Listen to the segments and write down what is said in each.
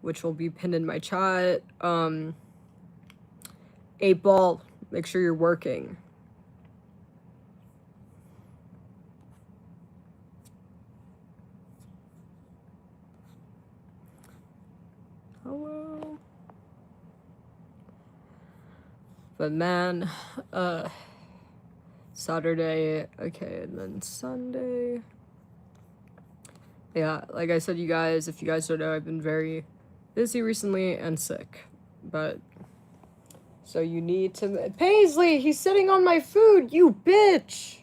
which will be pinned in my chat. 8Ball, make sure you're working. Hello. But man, Saturday, okay, and then Sunday. Yeah, like I said, you guys, if you guys don't know, I've been very busy recently and sick. But, so you need to... Paisley, he's sitting on my food, you bitch!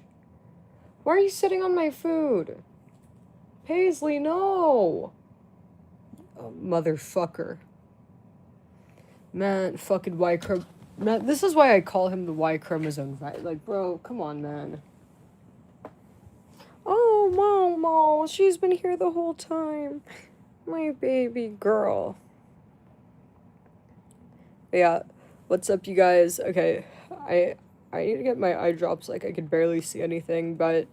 Why are you sitting on my food? Paisley, no! Oh, motherfucker. Man, fucking Y chromosome. Man, this is why I call him the Y chromosome, right? Like, bro, come on, man. Oh, Momo, she's been here the whole time. My baby girl. Yeah, what's up, you guys? Okay, I need to get my eye drops. Like, I could barely see anything, but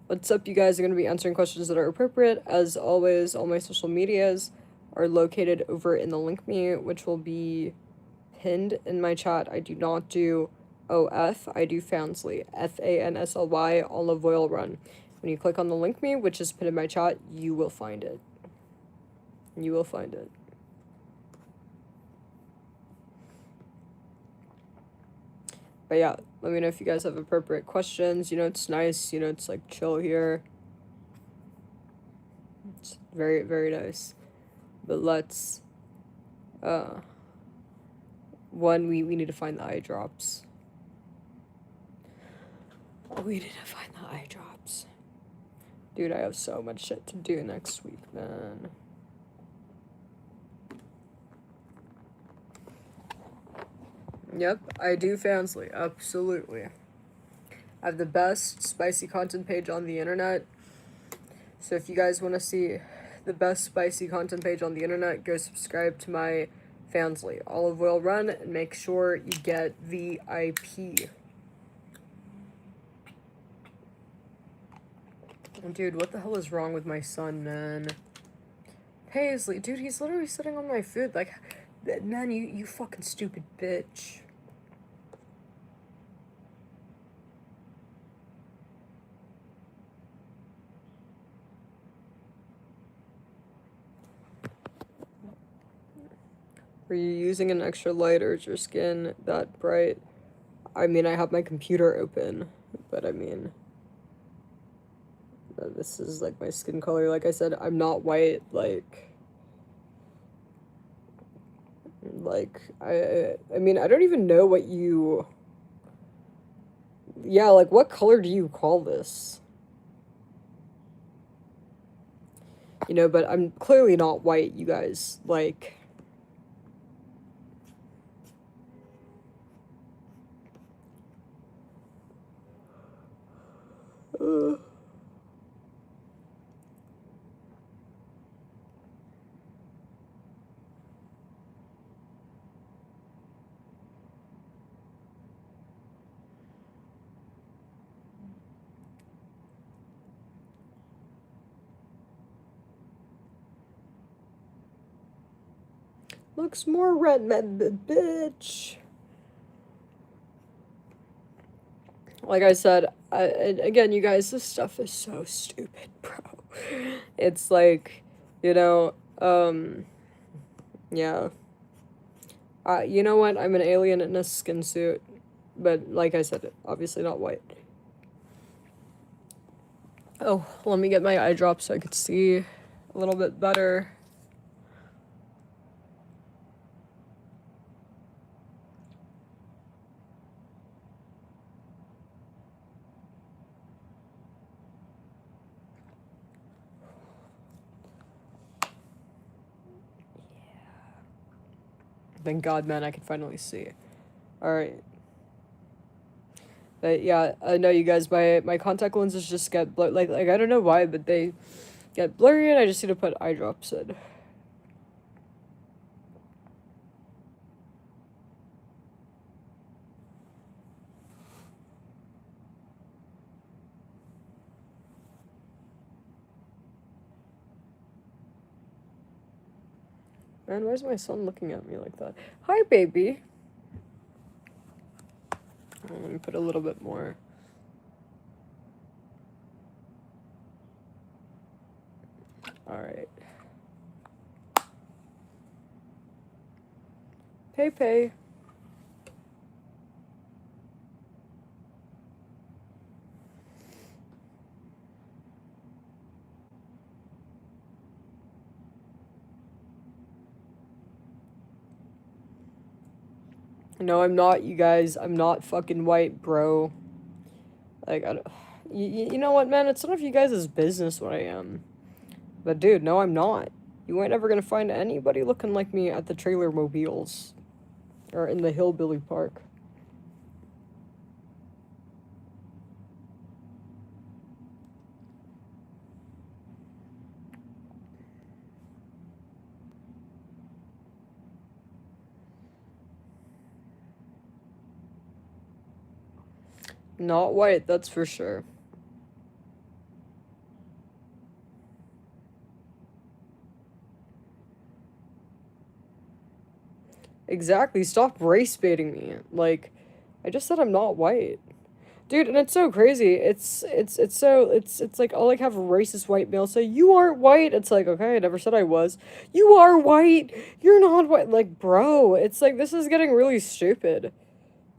what's up, you guys? I'm gonna be answering questions that are appropriate. As always, all my social medias are located over in the link me, which will be pinned in my chat. I do not do OF, I do Fansly, FANSLY, Olive Oil Run. When you click on the link me, which is pinned in my chat, you will find it. You will find it. But yeah, let me know if you guys have appropriate questions. You know, it's nice. You know, it's like chill here. It's very, very nice. But let's, one, we need to find the eye drops. We need to find the eye drops. Dude, I have so much shit to do next week, man. Yep, I do Fansly, absolutely. I have the best spicy content page on the internet. So if you guys want to see the best spicy content page on the internet, go subscribe to my Fansly Olive Oil Run and make sure you get VIP. Dude, what the hell is wrong with my son, man? Paisley, dude, he's literally sitting on my food. Like, man, you fucking stupid bitch. Are you using an extra light or is your skin that bright? I mean, I have my computer open, but I mean, this is like my skin color. Like I said, I'm not white. Like I mean, I don't even know what you. Yeah, like what color do you call this? You know, but I'm clearly not white, you guys. Like. Looks more red, bitch. Like I said, again, you guys, this stuff is so stupid, bro. It's like, you know, yeah. You know what? I'm an alien in a skin suit. But like I said, obviously not white. Oh, let me get my eye drops so I could see a little bit better. Thank God, man, I can finally see. Alright. But yeah, I know you guys, my contact lenses just get like I don't know why, but they get blurry and I just need to put eye drops in. Man, why is my son looking at me like that? Hi, baby. Let me put a little bit more. Alright. Pay. No, I'm not, you guys. I'm not fucking white, bro. Like, I don't... You know what, man? It's none of you guys' business what I am. But, dude, no, I'm not. You ain't ever gonna find anybody looking like me at the trailer mobiles. Or in the hillbilly park. Not white, that's for sure. Exactly, stop race baiting me. Like, I just said I'm not white. Dude, and it's so crazy. It's like I'll like have a racist white male say, "You aren't white." It's like, okay, I never said I was. You are white. You're not white. Like, bro, it's like this is getting really stupid.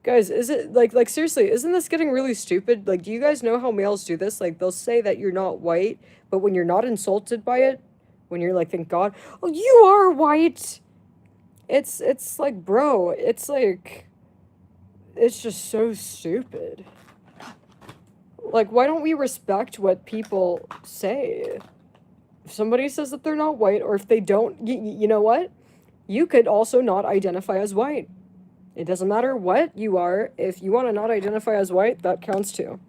Guys, is it like seriously, isn't this getting really stupid? Like, do you guys know how males do this? Like, they'll say that you're not white, but when you're not insulted by it, when you're like, thank God, oh, you are white. It's like, bro, it's like it's just so stupid. Like, why don't we respect what people say? If somebody says that they're not white, or if they don't, you know what? You could also not identify as white. It doesn't matter what you are. If you want to not identify as white, that counts too.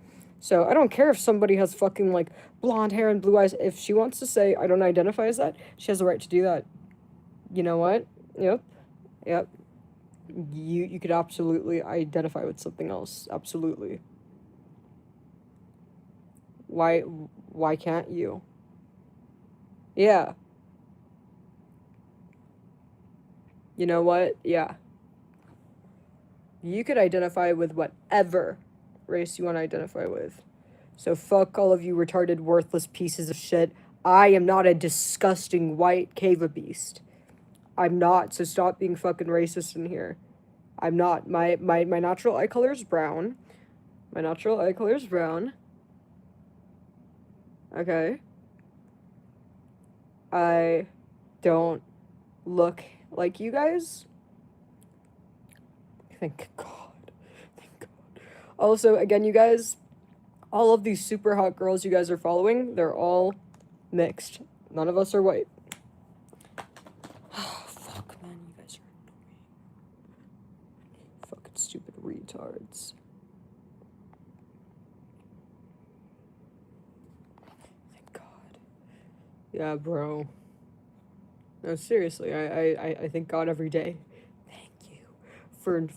So I don't care if somebody has fucking like blonde hair and blue eyes. If she wants to say I don't identify as that, she has the right to do that. You know what? Yep. You could absolutely identify with something else. Absolutely. Why can't you? Yeah. You know what? Yeah. You could identify with whatever race you want to identify with. So fuck all of you retarded, worthless pieces of shit. I am not a disgusting white cave beast. I'm not, so stop being fucking racist in here. I'm not. My natural eye color is brown. My natural eye color is brown. Okay. I don't look like you guys. Thank God. Thank God. Also, again, you guys, all of these super hot girls you guys are following, they're all mixed. None of us are white. Oh, fuck, man, you guys are annoying. Fucking stupid retards. Thank God. Yeah, bro. No, seriously, I thank God every day. Thank you for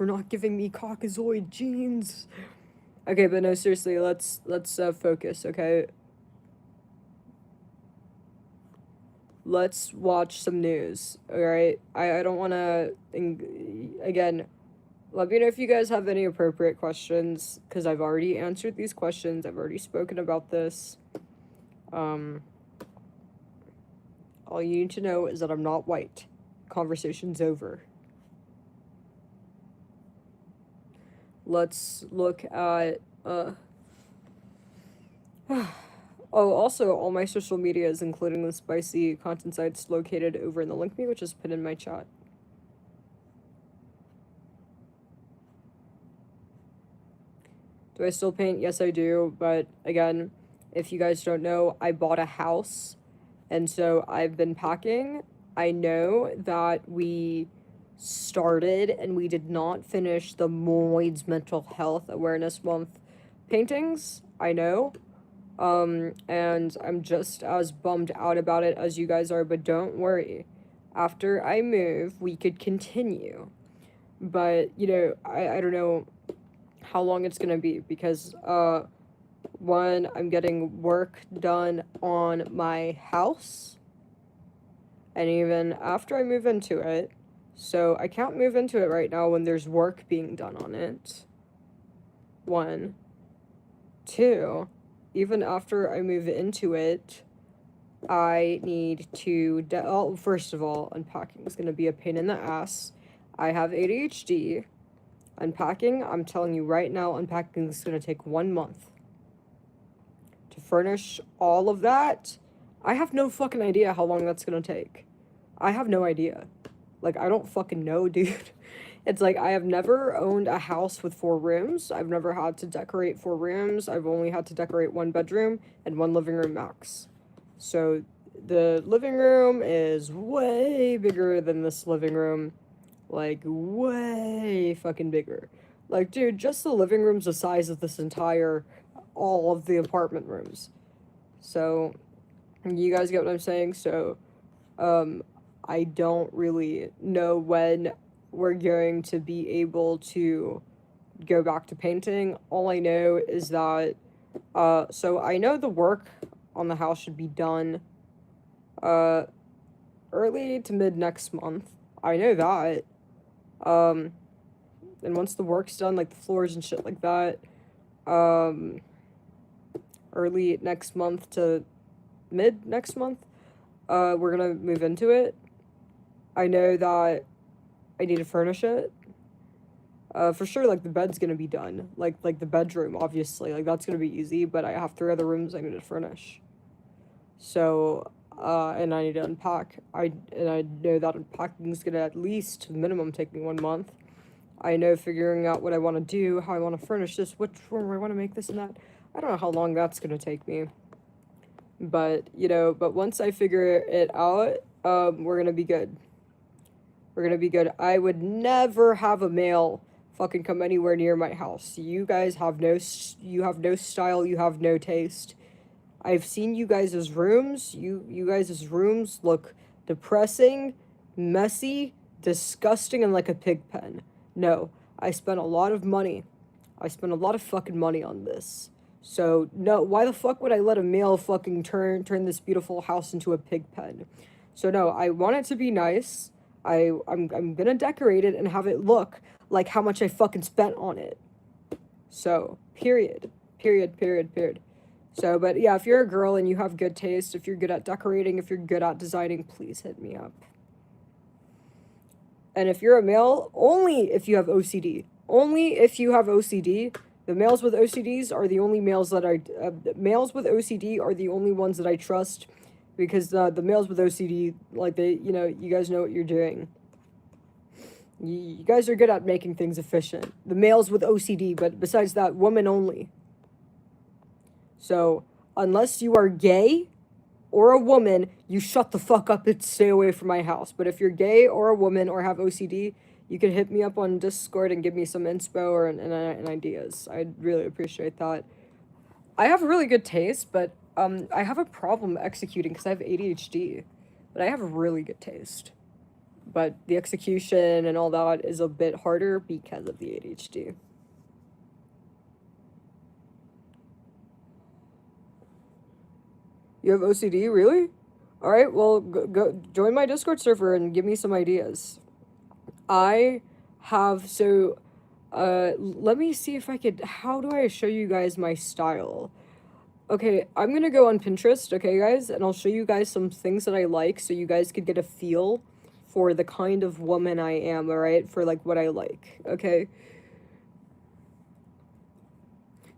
not giving me Caucasoid genes. Okay, but no, seriously, let's focus, okay? Let's watch some news, alright? I don't want to, again, let me know if you guys have any appropriate questions, because I've already answered these questions, I've already spoken about this. All you need to know is that I'm not white. Conversation's over. Let's look at, oh, also, all my social medias, including the spicy content sites, located over in the link me, which is pinned in my chat. Do I still paint? Yes, I do. But again, if you guys don't know, I bought a house, and so I've been packing. I know that we started and we did not finish the Moids Mental Health Awareness Month paintings. I know. And I'm just as bummed out about it as you guys are, but don't worry. After I move, we could continue. But, you know, I don't know how long it's gonna be because, one, I'm getting work done on my house. And even after I move into it, so I can't move into it right now when there's work being done on it. 1. 2, even after I move into it, I need to, first of all, unpacking is going to be a pain in the ass. I have ADHD. Unpacking, I'm telling you right now, unpacking is going to take 1 month. To furnish all of that, I have no fucking idea how long that's going to take. I have no idea. Like, I don't fucking know, dude. It's like, I have never owned a house with 4 rooms. I've never had to decorate 4 rooms. I've only had to decorate 1 bedroom and 1 living room max. So, the living room is way bigger than this living room. Like, way fucking bigger. Like, dude, just the living room's the size of this entire, all of the apartment rooms. So, you guys get what I'm saying? So, I don't really know when we're going to be able to go back to painting. All I know is that, so I know the work on the house should be done, early to mid next month. I know that. And once the work's done, like the floors and shit like that, early next month to mid next month, we're gonna move into it. I know that I need to furnish it. For sure, like, the bed's gonna be done. Like the bedroom, obviously. Like, that's gonna be easy, but I have 3 other rooms I need to furnish. So, and I need to unpack. And I know that unpacking is gonna at least minimum take me 1 month. I know figuring out what I want to do, how I want to furnish this, which room I want to make this and that. I don't know how long that's gonna take me. But, but once I figure it out, we're gonna be good. We're gonna be good. I would never have a male fucking come anywhere near my house. You guys have you have no style, you have no taste. I've seen you guys' rooms. You guys' rooms look depressing, messy, disgusting, and like a pig pen. No, I spent a lot of money. I spent a lot of fucking money on this. So, no, why the fuck would I let a male fucking turn this beautiful house into a pig pen? So, no, I want it to be nice. I'm gonna decorate it and have it look like how much I fucking spent on it. So, period. Period, period, period. So, but yeah, if you're a girl and you have good taste, if you're good at decorating, if you're good at designing, please hit me up. And if you're a male, only if you have OCD. Only if you have OCD. The males with OCDs are the only males that males with OCD are the only ones that I trust, because the males with OCD, like, you guys know what you're doing. You guys are good at making things efficient. The males with OCD, but besides that, women only. So, unless you are gay or a woman, you shut the fuck up and stay away from my house. But if you're gay or a woman or have OCD, you can hit me up on Discord and give me some inspo or and ideas. I'd really appreciate that. I have really good taste, but I have a problem executing because I have ADHD. But I have really good taste. But the execution and all that is a bit harder because of the ADHD. You have OCD, really? Alright, well, go join my Discord server and give me some ideas. I have, so, let me see if I could, how do I show you guys my style? Okay, I'm gonna go on Pinterest, okay, guys, and I'll show you guys some things that I like so you guys could get a feel for the kind of woman I am, alright? For, like, what I like, okay?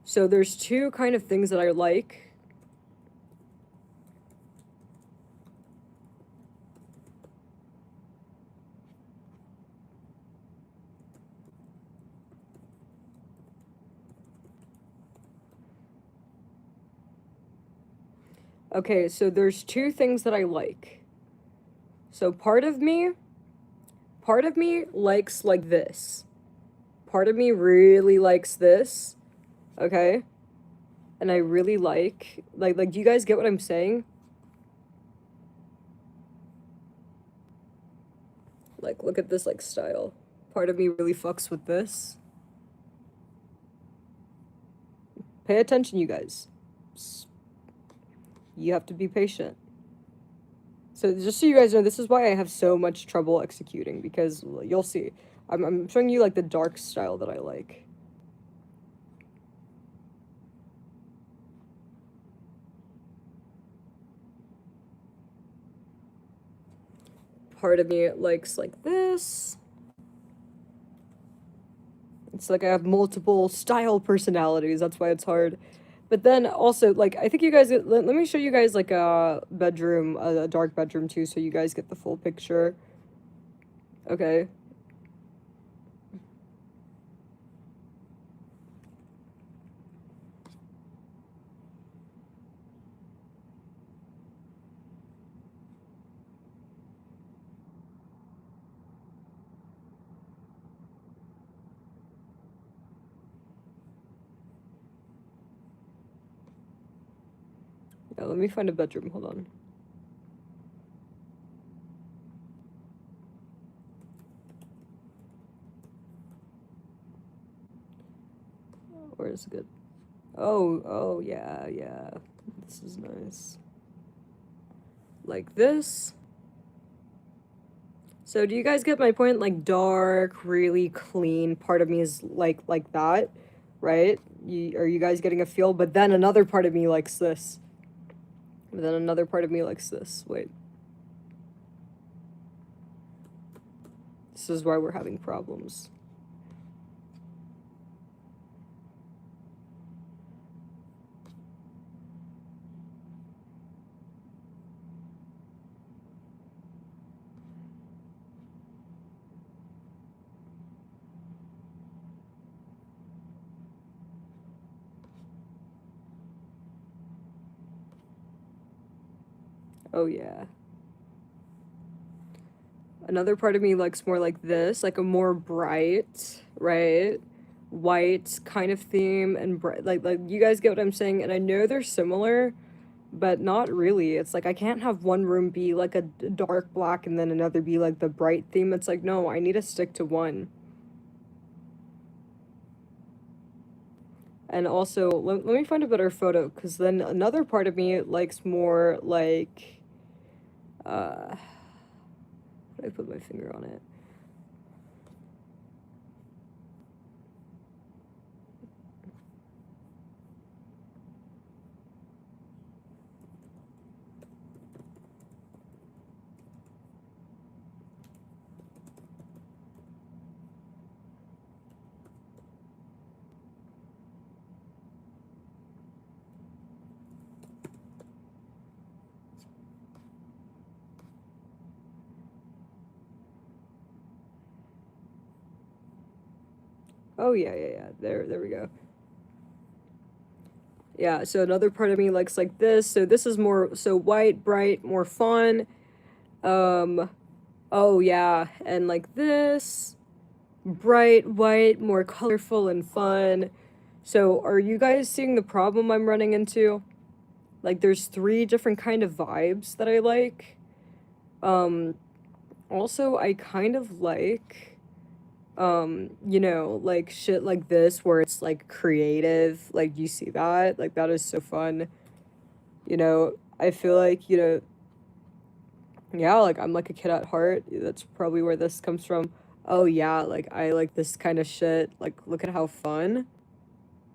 So there's 2 kind of things that I like. Okay, so there's 2 things that I like. So part of me likes like this. Part of me really likes this, okay? And I really like, do you guys get what I'm saying? Like, look at this, like, style. Part of me really fucks with this. Pay attention, you guys. You have to be patient. So just so you guys know, this is why I have so much trouble executing, because you'll see. I'm showing you like the dark style that I like. Part of me likes like this. It's like I have multiple style personalities. That's why it's hard. But then also, like, I think you guys, let me show you guys like a bedroom, a dark bedroom too, so you guys get the full picture. Okay. Yeah, let me find a bedroom. Hold on. Where's good? Oh, yeah, yeah. This is nice. Like this. So do you guys get my point? Like dark, really clean. Part of me is like that, right? Are you guys getting a feel? But then another part of me likes this. But then another part of me likes this. Wait. This is why we're having problems. Oh yeah. Another part of me likes more like this, like a more bright, right? White kind of theme and bright, like you guys get what I'm saying? And I know they're similar, but not really. It's like I can't have one room be like a dark black and then another be like the bright theme. It's like, no, I need to stick to one. And also, let me find a better photo, because then another part of me likes more like, how do I put my finger on it? Oh yeah, yeah, yeah. There we go. Yeah, so another part of me likes like this. So this is more so white, bright, more fun. Um oh yeah, and like this, bright white, more colorful and fun. So are you guys seeing the problem I'm running into? Like there's three different kind of vibes that I like. Um Also I kind of like you know, like shit like this where it's like creative. Like you see that? Like that is so fun. You know, I feel like, you know, yeah, like I'm like a kid at heart. That's probably where this comes from. Oh yeah, like I like this kind of shit. Like look at how fun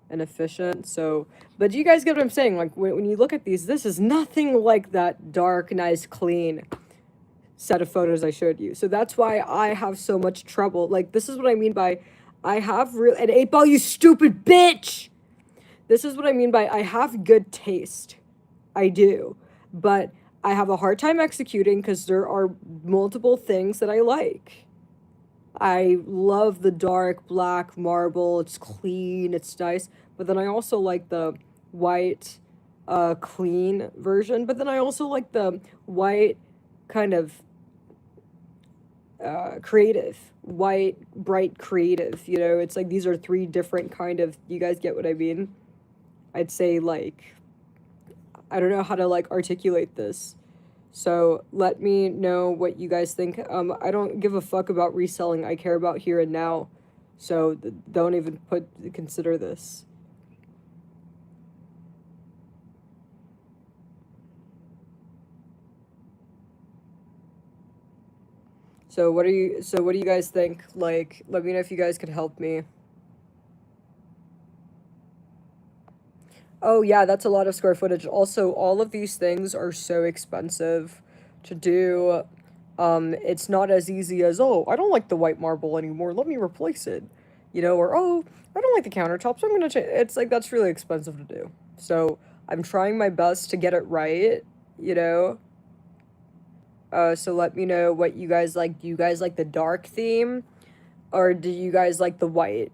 and efficient. So, but do you guys get what I'm saying? Like when you look at these, this is nothing like that dark, nice, clean set of photos I showed you. So that's why I have so much trouble. Like this is what I mean by I have real an 8 ball, you stupid bitch. This is what I mean by I have good taste. I do. But I have a hard time executing because there are multiple things that I like. I love the dark black marble. It's clean, it's nice. But then I also like the white, clean version. But then I also like the white kind of creative, white, bright, creative. You know, it's like these are three different kind of. You guys get what I mean? I'd say like I don't know how to like articulate this. So let me know what you guys think. I don't give a fuck about reselling. I care about here and now. So don't even consider this. So what do you guys think? Like, let me know if you guys could help me. Oh yeah, that's a lot of square footage. Also, all of these things are so expensive to do. It's not as easy as, oh, I don't like the white marble anymore. Let me replace it. You know, or oh, I don't like the countertops. I'm gonna change. It's like that's really expensive to do. So I'm trying my best to get it right. You know. So let me know what you guys like. Do you guys like the dark theme, or do you guys like the white?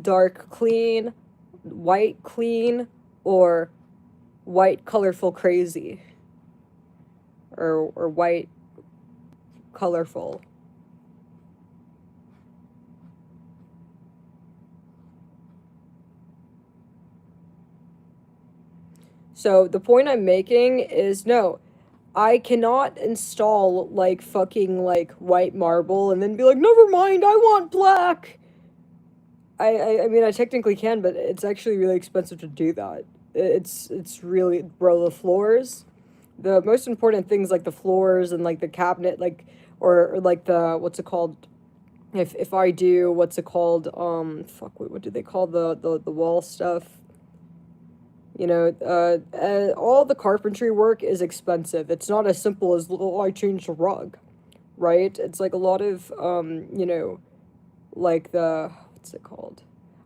Dark clean, white clean, or white colorful crazy, or white colorful. So the point I'm making is no, I cannot install like fucking like white marble and then be like, never mind, I want black. I mean I technically can, but it's actually really expensive to do that. It's really, bro, the floors, the most important things like the floors and like the cabinet, like or like the what's it called, if I do what's it called, fuck, what do they call the wall stuff, you know, all the carpentry work is expensive. It's not as simple as, oh, I changed a rug, right? It's like a lot of you know, like the what's it called,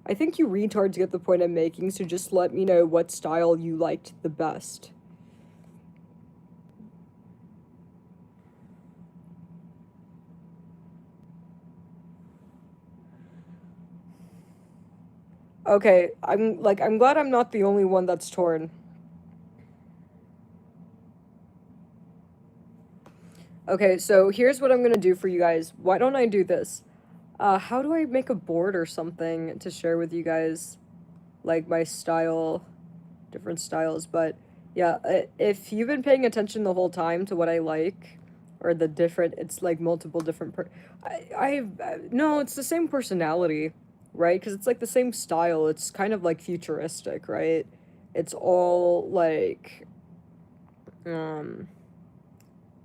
I think you retards get the point I'm making, so just let me know what style you liked the best. Okay, I'm glad I'm not the only one that's torn. Okay, so here's what I'm gonna do for you guys. Why don't I do this? How do I make a board or something to share with you guys, like my style, different styles? But yeah, if you've been paying attention the whole time to what I like, or the different, it's like multiple different no, it's the same personality, right? Because it's like the same style. It's kind of like futuristic, right? It's um,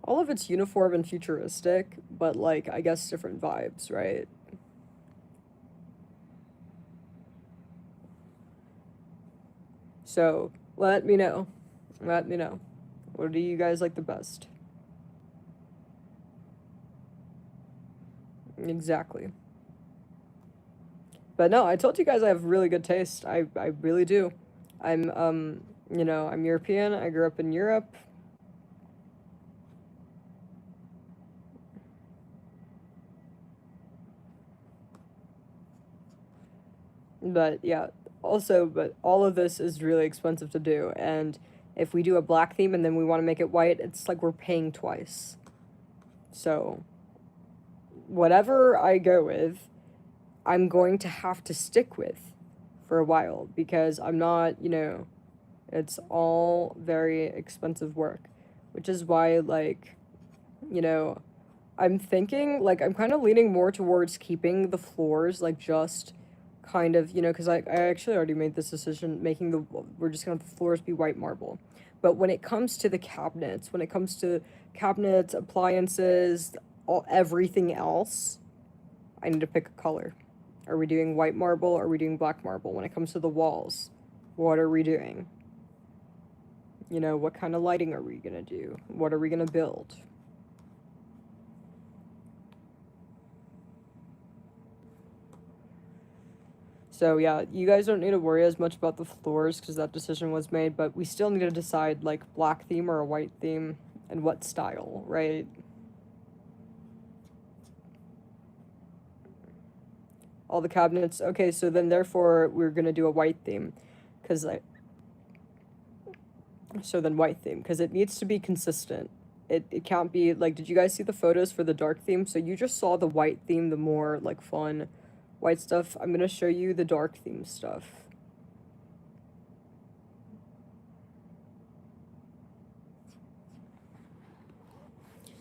all of it's uniform and futuristic, but like, I guess different vibes, right? So let me know. Let me know. What do you guys like the best? Exactly. But no, I told you guys I have really good taste. I really do. I'm you know, I'm European. I grew up in Europe. But yeah, also, but all of this is really expensive to do. And if we do a black theme and then we want to make it white, it's like we're paying twice. So whatever I go with, I'm going to have to stick with for a while because I'm not, you know, it's all very expensive work, which is why, like, you know, I'm thinking, like, I'm kind of leaning more towards keeping the floors, like, just kind of, you know, because I actually already made this decision, making we're just gonna have the floors be white marble. But when it comes to the cabinets, when it comes to cabinets, appliances, everything else, I need to pick a color. Are we doing white marble or are we doing black marble? When it comes to the walls, what are we doing? You know, what kind of lighting are we gonna do? What are we gonna build? So yeah, you guys don't need to worry as much about the floors because that decision was made, but we still need to decide like black theme or a white theme and what style, right? All the cabinets. Okay, so then therefore we're gonna do a white theme, because I. So then white theme because it needs to be consistent. It can't be like. Did you guys see the photos for the dark theme? So you just saw the white theme, the more like fun, white stuff. I'm gonna show you the dark theme stuff.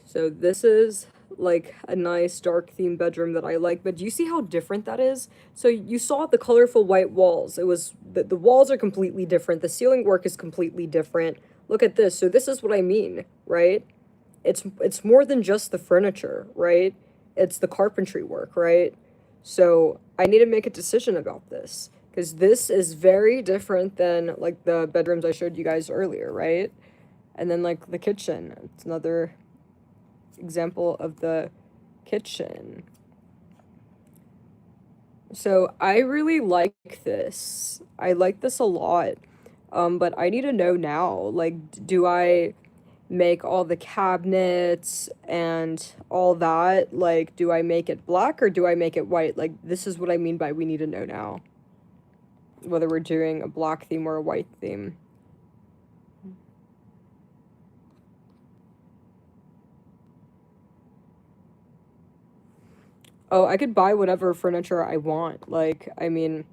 So this is like a nice dark theme bedroom that I like, but do you see how different that is? So you saw the colorful white walls. It was the walls are completely different. The ceiling work is completely different. look at this. So this is what I mean, right? It's more than just the furniture, right? It's the carpentry work, right? So I need to make a decision about this because this is very different than like the bedrooms I showed you guys earlier, right? And then like the kitchen, it's another example of the kitchen. So I really like this. I like this a lot. But I need to know now, like, do I make all the cabinets and all that? Like, do I make it black or do I make it white? Like, this is what I mean by we need to know now. Whether we're doing a black theme or a white theme. Oh, I could buy whatever furniture I want. Like, I mean,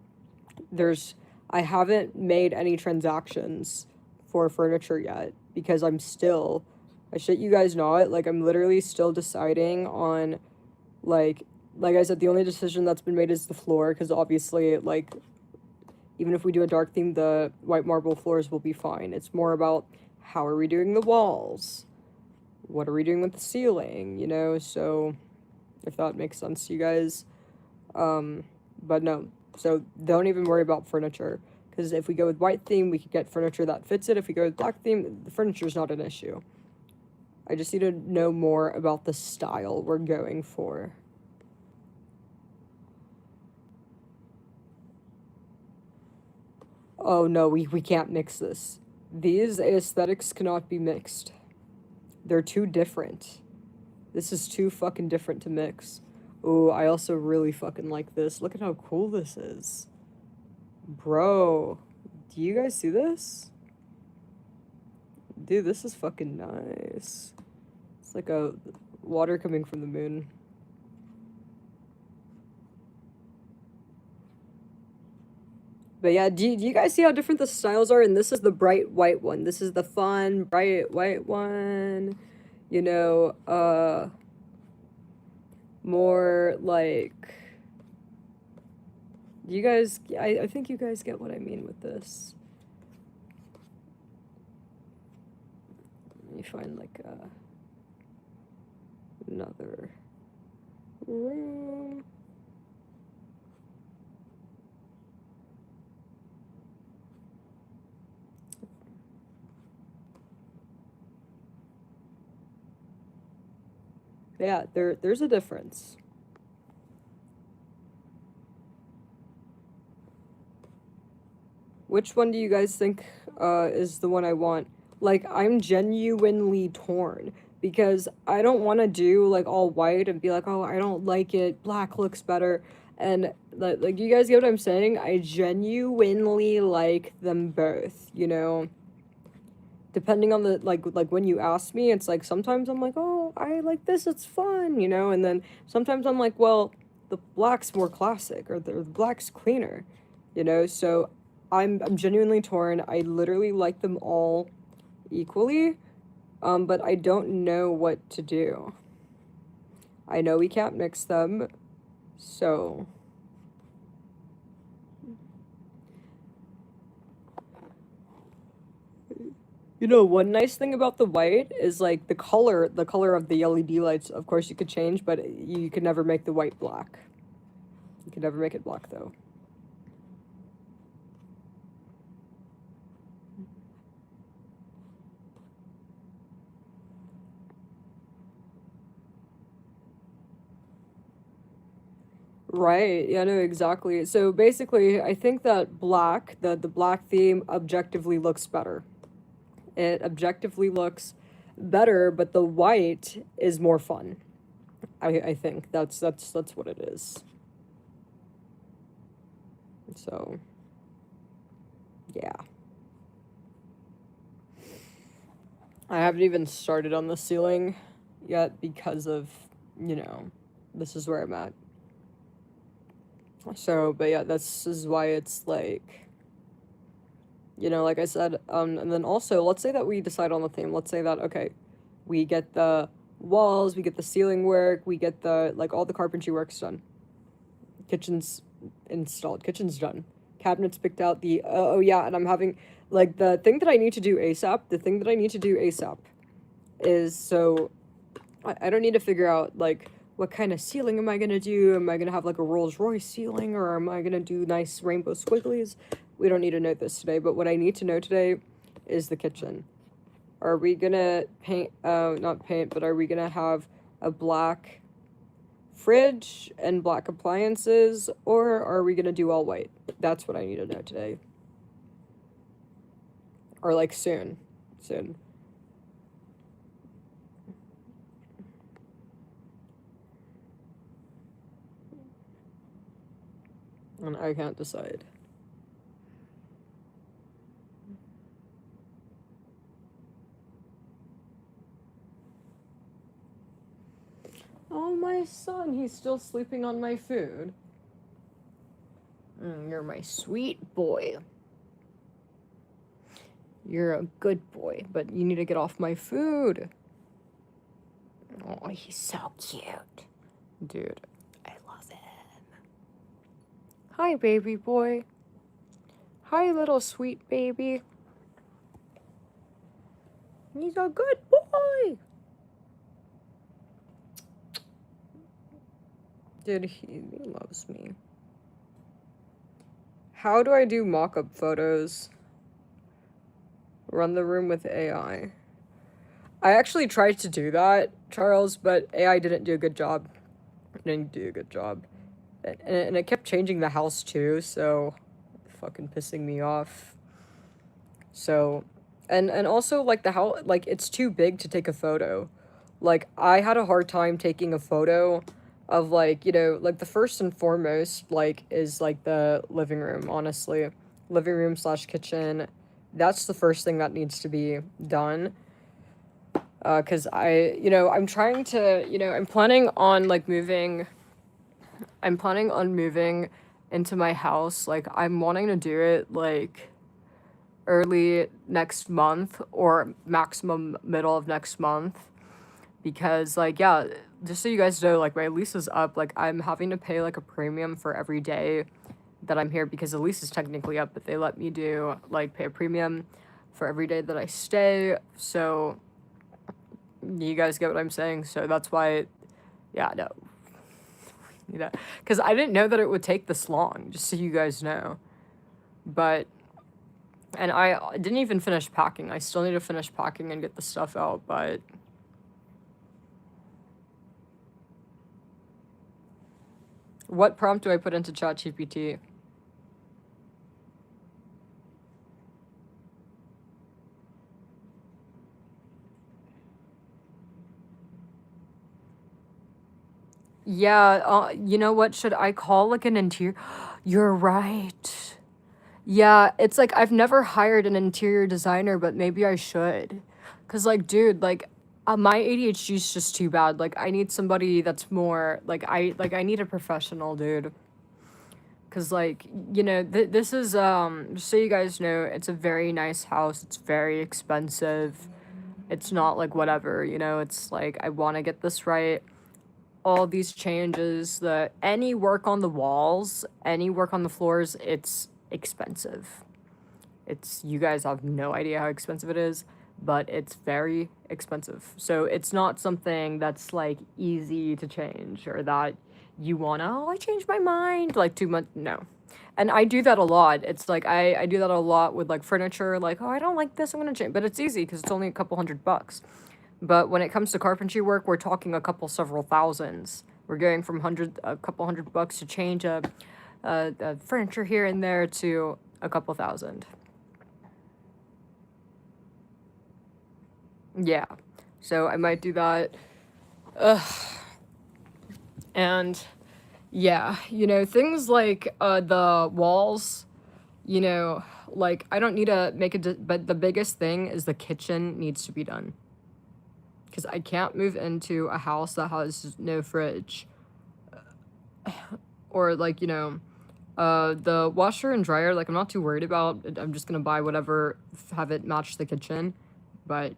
there's I haven't made any transactions for furniture yet because I shit you guys not, like I'm literally still deciding on like like I said, the only decision that's been made is the floor because obviously like even if we do a dark theme, the white marble floors will be fine. It's more about how are we doing the walls? What are we doing with the ceiling, you know? So if that makes sense to you guys. But no, so don't even worry about furniture because if we go with white theme, we could get furniture that fits it. If we go with black theme, the furniture is not an issue. I just need to know more about the style we're going for. Oh no, we can't mix this. These aesthetics cannot be mixed. They're too different. This is too fucking different to mix. Ooh, I also really fucking like this. Look at how cool this is. Bro, do you guys see this? Dude, this is fucking nice. It's like a water coming from the moon. But yeah, do you guys see how different the styles are? And this is the bright white one. This is the fun, bright white one. You know, more like... You guys... I think you guys get what I mean with this. Let me find, like, another room. Yeah, there's a difference. Which one do you guys think is the one I want? Like, I'm genuinely torn because I don't want to do like all white and be like, oh, I don't like it. Black looks better. And like, you guys get what I'm saying? I genuinely like them both, you know? Depending on the like when you ask me, it's like sometimes I'm like, oh, I like this, it's fun, you know, and then sometimes I'm like, well, the black's more classic or the black's cleaner, you know. So I'm genuinely torn. I literally like them all equally, but I don't know what to do. I know we can't mix them, so you know, one nice thing about the white is like the color of the LED lights, of course you could change, but you could never make the white black. You could never make it black though. Right, yeah, no, exactly. So basically, I think that black, the black theme objectively looks better. It objectively looks better, but the white is more fun. I think that's what it is. So, yeah. I haven't even started on the ceiling yet because of, you know, this is where I'm at. So, but yeah, this is why it's like, you know, like I said, and then also, let's say that we decide on the theme. Let's say that, okay, we get the walls, we get the ceiling work, we get the, like, all the carpentry work's done. Kitchen's installed, kitchen's done. Cabinets picked out, the, oh yeah, and I'm having, like, the thing that I need to do ASAP is, so, I don't need to figure out, like, what kind of ceiling am I gonna do? Am I gonna have, like, a Rolls Royce ceiling, or am I gonna do nice rainbow squigglies? We don't need to know this today, but what I need to know today is the kitchen. Are we gonna paint, not paint, but are we gonna have a black fridge and black appliances, or are we gonna do all white? That's what I need to know today. Or, like, soon. Soon. And I can't decide. Oh, my son, he's still sleeping on my food. You're my sweet boy. You're a good boy, but you need to get off my food. Oh, he's so cute. Dude, I love him. Hi, baby boy. Hi, little sweet baby. He's a good boy. Dude, he loves me. How do I do mock-up photos? Run the room with AI. I actually tried to do that, Charles, but AI didn't do a good job. It didn't do a good job. And it kept changing the house too, so fucking pissing me off. So, and also, like, the house, like, it's too big to take a photo. Like, I had a hard time taking a photo of, like, you know, like, the first and foremost, like, is, like, the living room, honestly. Living room slash kitchen. That's the first thing that needs to be done. Because I'm trying to, I'm planning on, like, I'm planning on moving into my house. Like, I'm wanting to do it, like, early next month or maximum middle of next month. Because, like, yeah, just so you guys know, like, my lease is up. Like, I'm having to pay, like, a premium for every day that I'm here because the lease is technically up, but they let me do, like, pay a premium for every day that I stay. So, you guys get what I'm saying? So that's why, yeah, no. Because I didn't know that it would take this long, just so you guys know. But, and I didn't even finish packing. I still need to finish packing and get the stuff out, but... What prompt do I put into ChatGPT? Yeah, you know what? Should I call, like, an interior? You're right. Yeah, it's like I've never hired an interior designer, but maybe I should. Cause, like, dude, like, my ADHD is just too bad. Like, I need somebody that's more like I need a professional, dude. Cause, like, this is just so you guys know, it's a very nice house. It's very expensive. It's not like whatever, It's like I want to get this right. All these changes, any work on the walls, any work on the floors, it's expensive. You guys have no idea how expensive it is, but it's very expensive. So it's not something that's, like, easy to change or that you wanna, I changed my mind, like, 2 months, no. And I do that a lot. It's like, I do that a lot with, like, furniture, like, I don't like this, I'm gonna change, but it's easy because it's only a couple $100. But when it comes to carpentry work, we're talking several thousands. We're going from a couple $100 to change a furniture here and there to a couple thousand. Yeah, so I might do that. Ugh. And yeah, things like the walls, like, I don't need to make it, but the biggest thing is the kitchen needs to be done. Because I can't move into a house that has no fridge. Or, like, the washer and dryer, like, I'm not too worried about. I'm just gonna buy whatever, have it match the kitchen. But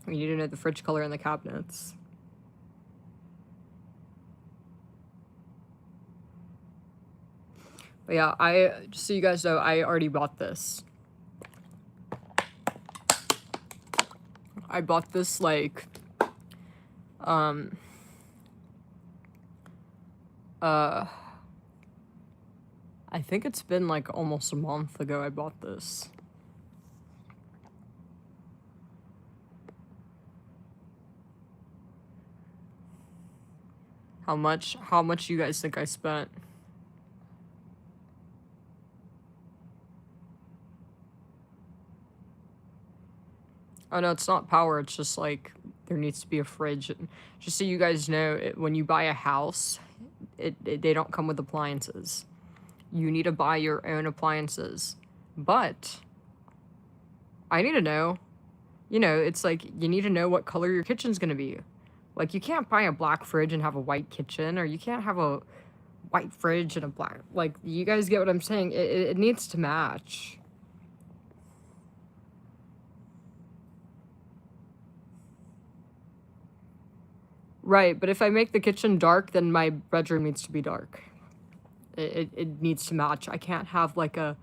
we need to know the fridge color and the cabinets. But yeah, just so you guys know, I already bought this. I bought this, like, I think it's been, like, almost a month ago I bought this. How much you guys think I spent? Oh no, it's not power, it's just like there needs to be a fridge. And just so you guys know, when you buy a house, they don't come with appliances. You need to buy your own appliances. But I need to know, you know, it's like you need to know what color your kitchen's gonna be. Like, you can't buy a black fridge and have a white kitchen, or you can't have a white fridge and a black, like, you guys get what I'm saying? It needs to match. Right, but if I make the kitchen dark, then my bedroom needs to be dark. It needs to match. I can't have like a,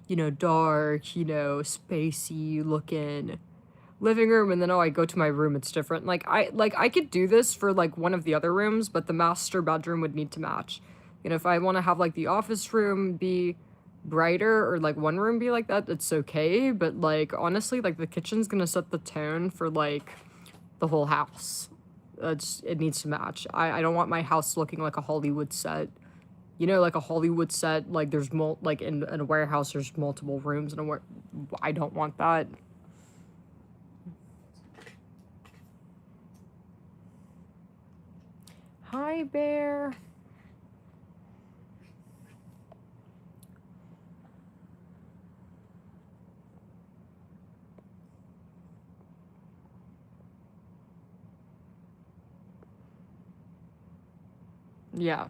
you know, dark, you know, spacey looking living room, and then I go to my room, it's different. Like I could do this for like one of the other rooms, but the master bedroom would need to match. You know, if I want to have like the office room be brighter, or like one room be like that, it's okay. But like honestly, like the kitchen's gonna set the tone for like the whole house. It needs to match. I don't want my house looking like a Hollywood set. You know, like a Hollywood set, like there's like in a warehouse there's multiple rooms, and I don't want that. Hi, bear. Yeah.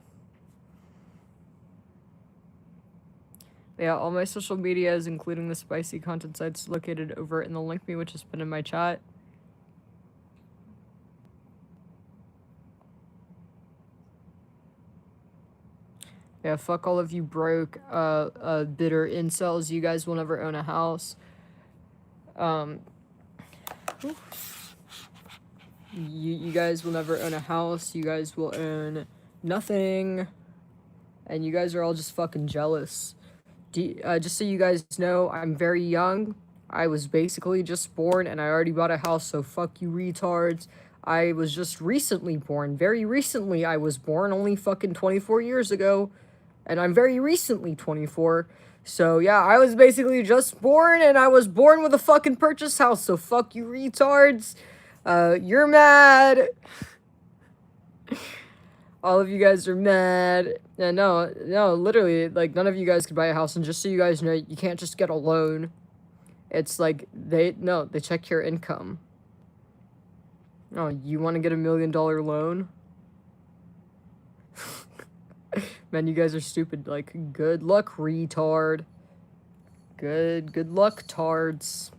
Yeah, all my social medias, including the spicy content sites, located over in the link me, which has been in my chat. Yeah, fuck all of you broke, bitter incels. You guys will never own a house. You guys will never own a house. You guys will own nothing. And you guys are all just fucking jealous. Just so you guys know, I'm very young. I was basically just born, and I already bought a house, so fuck you retards. I was just recently born. Very recently I was born, only fucking 24 years ago. And I'm very recently 24. So yeah, I was basically just born, and I was born with a fucking purchase house, so fuck you retards. You're mad. All of you guys are mad. And no, literally, like, none of you guys could buy a house, and just so you guys know, you can't just get a loan. It's like, they check your income. Oh, you want to get $1 million loan? Man, you guys are stupid. Like, good luck, retard. Good luck, tards.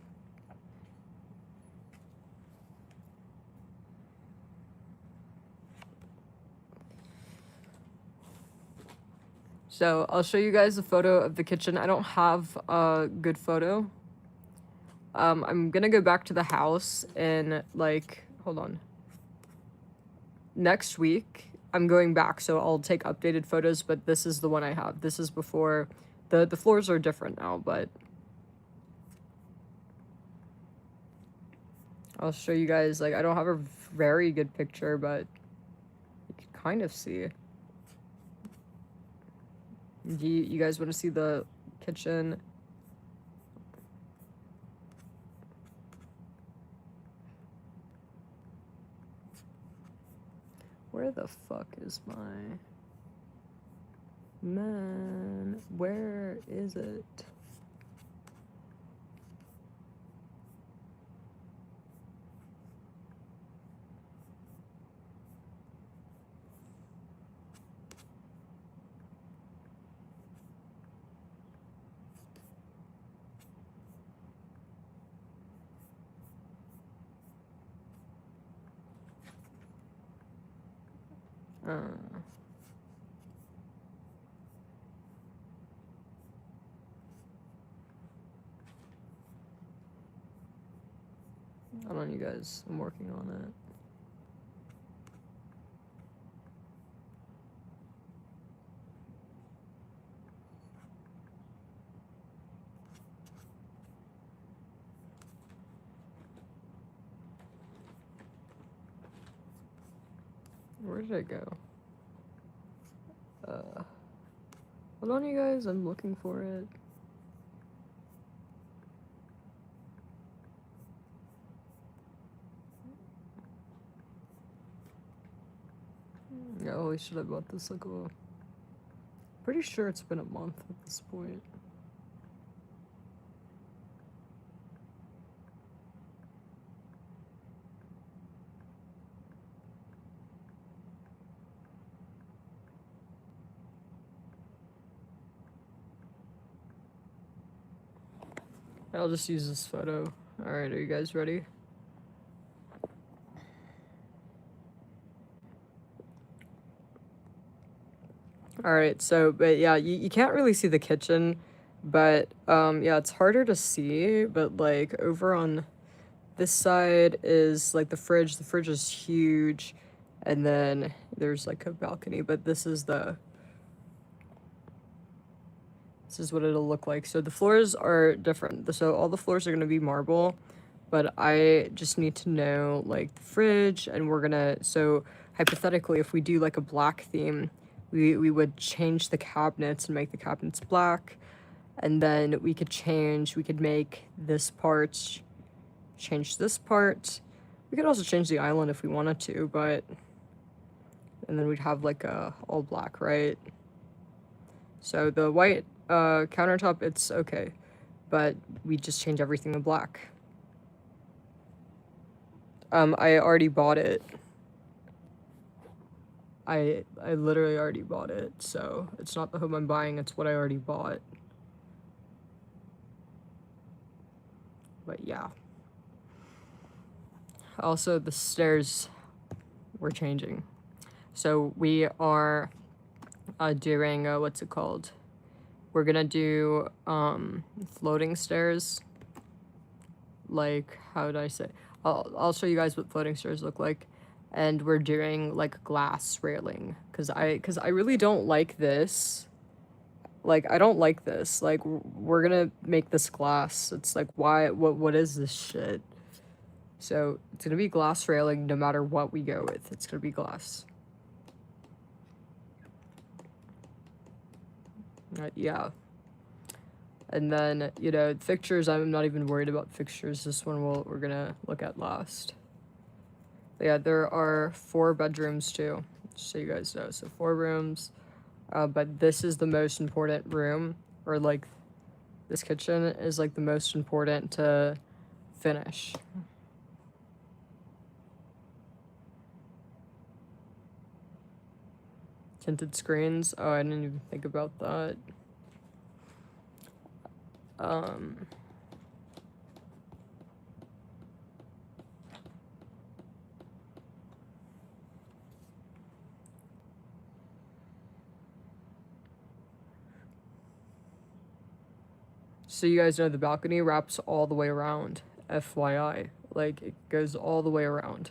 So, I'll show you guys a photo of the kitchen. I don't have a good photo. I'm gonna go back to the house and, like, hold on. Next week, I'm going back, so I'll take updated photos, but this is the one I have. This is before. The floors are different now, but I'll show you guys. Like, I don't have a very good picture, but you can kind of see. Do you guys want to see the kitchen? Where the fuck is my... Man, where is it? Hold on, you guys. I'm working on it. Where did it go? Hold on, you guys. I'm looking for it. Yeah, holy shit, I bought this like a... Pretty sure it's been a month at this point. I'll just use this photo. Alright, are you guys ready? Alright, so, but yeah, you can't really see the kitchen, but, yeah, it's harder to see, but, like, over on this side is, like, the fridge. The fridge is huge, and then there's, like, a balcony, but this is what it'll look like. So the floors are different. So all the floors are gonna be marble, but I just need to know, like, the fridge, and we're gonna, so hypothetically, if we do, like, a black theme, we would change the cabinets and make the cabinets black, and then we could make this part, change this part. We could also change the island if we wanted to, but, and then we'd have, like, a all black, right? So the white countertop, it's okay, but we just change everything to black. I already bought it. I literally already bought it, so it's not the home I'm buying, it's what I already bought. But yeah. Also, the stairs we're changing. So we are doing, what's it called? We're gonna do floating stairs. Like, how would I say? I'll show you guys what floating stairs look like. And we're doing like glass railing, cause I really don't like this. Like, I don't like this. Like, we're gonna make this glass. It's like, why? What is this shit? So it's gonna be glass railing no matter what we go with. It's gonna be glass. Yeah. And then, you know, fixtures, I'm not even worried about fixtures. This one we're gonna look at last. But yeah, there are 4 bedrooms too, just so you guys know. So 4 rooms, but this is the most important room, or like, this kitchen is like the most important to finish. Tinted screens, oh, I didn't even think about that. So you guys know the balcony wraps all the way around, FYI. Like, it goes all the way around.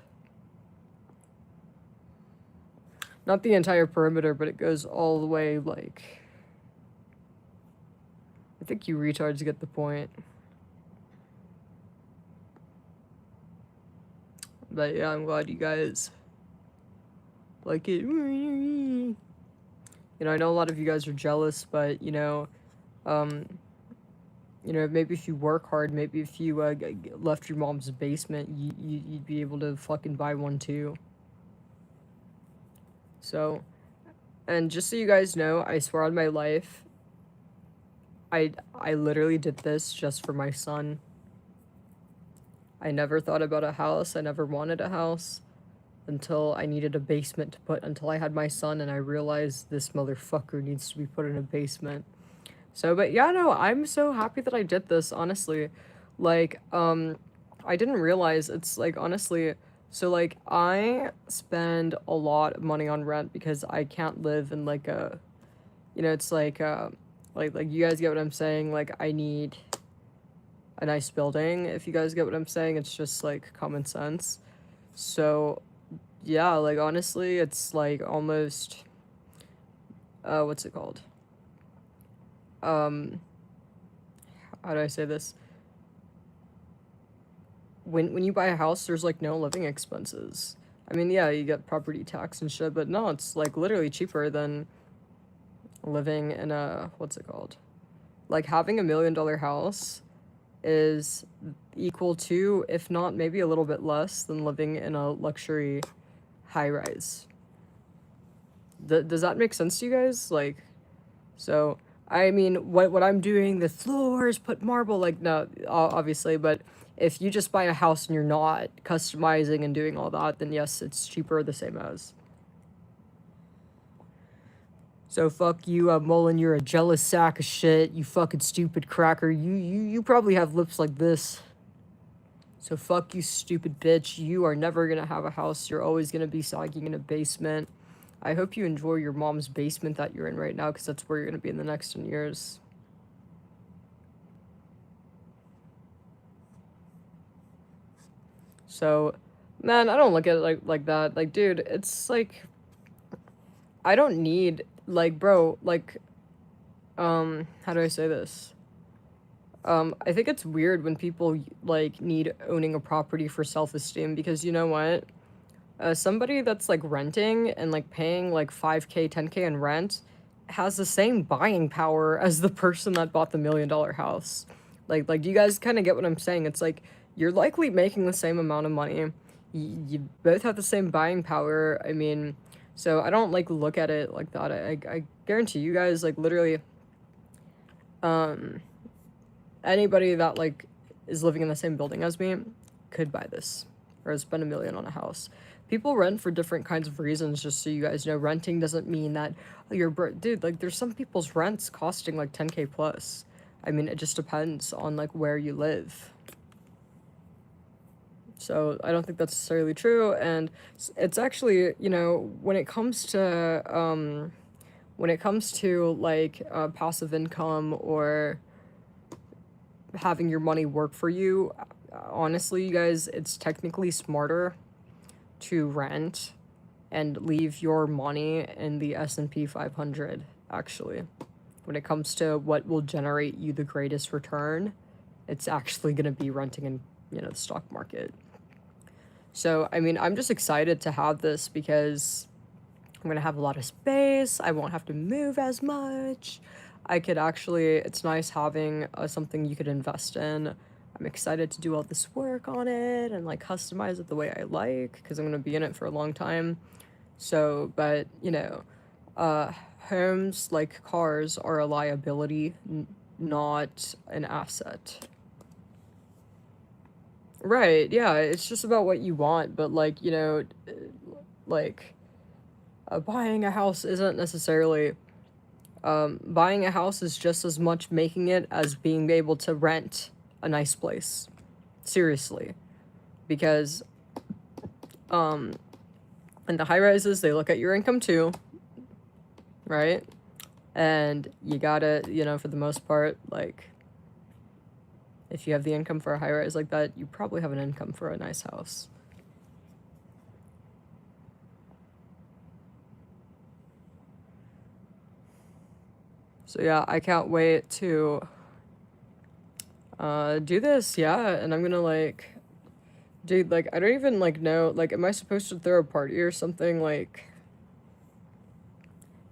Not the entire perimeter, but it goes all the way, like... I think you retards get the point. But yeah, I'm glad you guys like it. You know, I know a lot of you guys are jealous, but, you know, maybe if you work hard, maybe if you left your mom's basement, you'd be able to fucking buy one too. So, and just so you guys know, I swear on my life, I literally did this just for my son. I never thought about a house. I never wanted a house until I needed a basement to put, until I had my son, and I realized this motherfucker needs to be put in a basement. So, but yeah, no, I'm so happy that I did this, honestly. Like, I didn't realize it's, like, honestly, so, like, I spend a lot of money on rent because I can't live in, like, a, you know, it's like, like, you guys get what I'm saying? Like, I need, a nice building, if you guys get what I'm saying. It's just like common sense. So yeah, like honestly, it's like almost what's it called? Um how do I say this? When you buy a house, there's like no living expenses. I mean, yeah, you get property tax and shit, but no, it's like literally cheaper than living in a, what's it called? Like having $1 million house is equal to, if not maybe a little bit less than living in a luxury high rise. Does that make sense to you guys? Like, so I mean, what I'm doing, the floors, put marble, like no, obviously, but if you just buy a house and you're not customizing and doing all that, then yes, it's cheaper, the same as. So fuck you, Mullen, you're a jealous sack of shit, you fucking stupid cracker. You probably have lips like this. So fuck you, stupid bitch. You are never gonna have a house. You're always gonna be sagging in a basement. I hope you enjoy your mom's basement that you're in right now, because that's where you're gonna be in the next 10 years. So, man, I don't look at it like that. Like, dude, it's like I don't need, like, bro, like, how do I say this? I think it's weird when people like need owning a property for self-esteem, because you know what? Somebody that's like renting and like paying like 5K, 10K in rent has the same buying power as the person that bought the $1 million house. Like, do you guys kind of get what I'm saying? It's like you're likely making the same amount of money. You both have the same buying power. I mean, so I don't like look at it like that. I guarantee you guys, like, literally, um, anybody that like is living in the same building as me could buy this or spend $1 million on a house. People rent for different kinds of reasons, just so you guys know. Renting doesn't mean that dude, like there's some people's rents costing like 10K plus. I mean, it just depends on like where you live. So I don't think that's necessarily true, and it's actually, you know, when it comes to like passive income or having your money work for you, honestly, you guys, it's technically smarter to rent and leave your money in the S&P 500, actually. When it comes to what will generate you the greatest return, it's actually going to be renting in, you know, the stock market. So, I mean, I'm just excited to have this because I'm going to have a lot of space. I won't have to move as much. I could actually, it's nice having something you could invest in. I'm excited to do all this work on it and like customize it the way I like, because I'm going to be in it for a long time. So, but you know, homes, like cars, are a liability, not an asset. Right, yeah, it's just about what you want, but like, you know, like buying a house isn't necessarily, buying a house is just as much making it as being able to rent a nice place. Seriously. Because, in the high rises, they look at your income too, right? And you gotta, you know, for the most part, like, if you have the income for a high rise like that, you probably have an income for a nice house. So yeah, I can't wait to do this, yeah, and I'm gonna like, dude, like, I don't even like know, like, am I supposed to throw a party or something? Like,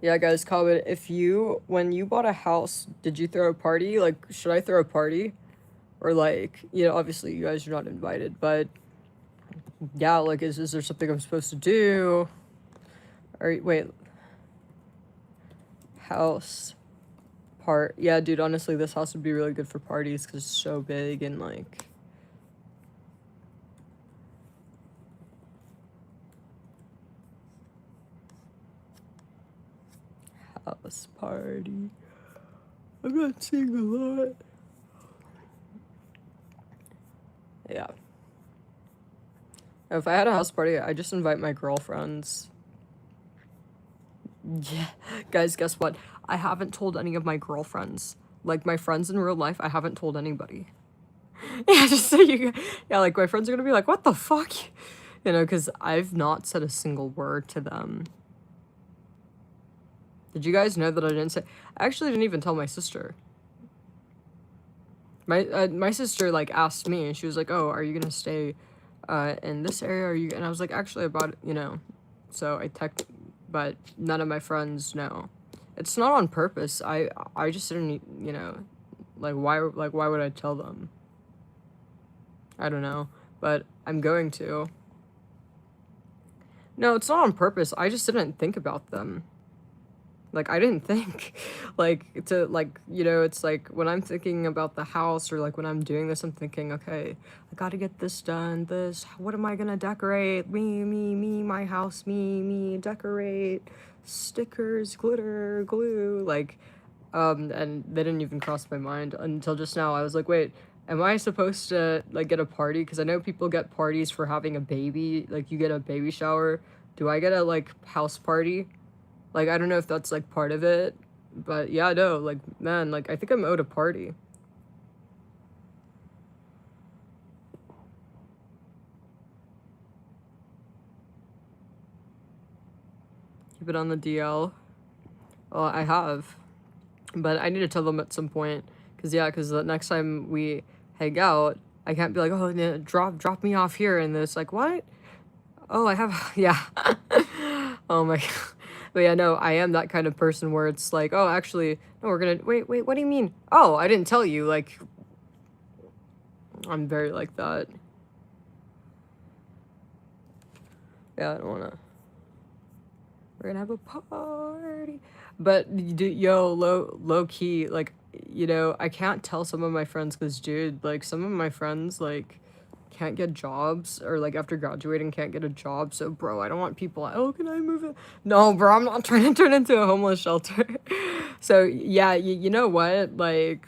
yeah, guys, comment if you, when you bought a house, did you throw a party? Like, should I throw a party? Or like, you know, obviously you guys are not invited, but yeah, like, is there something I'm supposed to do? Or wait, house part. Yeah, dude, honestly, this house would be really good for parties because it's so big and like. House party. I'm not seeing a lot. Yeah. If I had a house party, I just invite my girlfriends. Yeah, guys, guess what? I haven't told any of my girlfriends. Like, my friends in real life, I haven't told anybody. Yeah, just so you, yeah, like my friends are gonna be like, what the fuck? You know, because I've not said a single word to them. Did you guys know that I didn't say? I actually didn't even tell my sister. My sister like asked me, and she was like, "Oh, are you gonna stay, in this area? Are you?" And I was like, "Actually, about you know." So I text, but none of my friends know. It's not on purpose. I just didn't, you know, like why would I tell them? I don't know, but I'm going to. No, it's not on purpose. I just didn't think about them. Like, I didn't think, like, to, like, you know, it's like when I'm thinking about the house or like when I'm doing this, I'm thinking, okay, I gotta get this done, this, what am I gonna decorate? Me, my house, me, decorate, stickers, glitter, glue, like, and they didn't even cross my mind until just now. I was like, wait, am I supposed to, like, get a party? Because I know people get parties for having a baby, like, you get a baby shower. Do I get a, like, house party? Like, I don't know if that's, like, part of it, but yeah, no, like, man, like, I think I'm owed a party. Keep it on the DL. Well, I have, but I need to tell them at some point, because, yeah, because the next time we hang out, I can't be like, oh, yeah, drop me off here, and it's like, what? Oh, I have, yeah. Oh my God. But yeah, no, I am that kind of person where it's like, oh, actually, no, we're gonna, wait, what do you mean? Oh, I didn't tell you, like, I'm very like that. Yeah, I don't wanna. We're gonna have a party. But yo, low key, like, you know, I can't tell some of my friends because, dude, like, some of my friends, like, can't get jobs or, like, after graduating can't get a job. So, bro, I don't want people, like, oh, can I move it? No, bro, I'm not trying to turn into a homeless shelter. So, yeah, you know what? Like,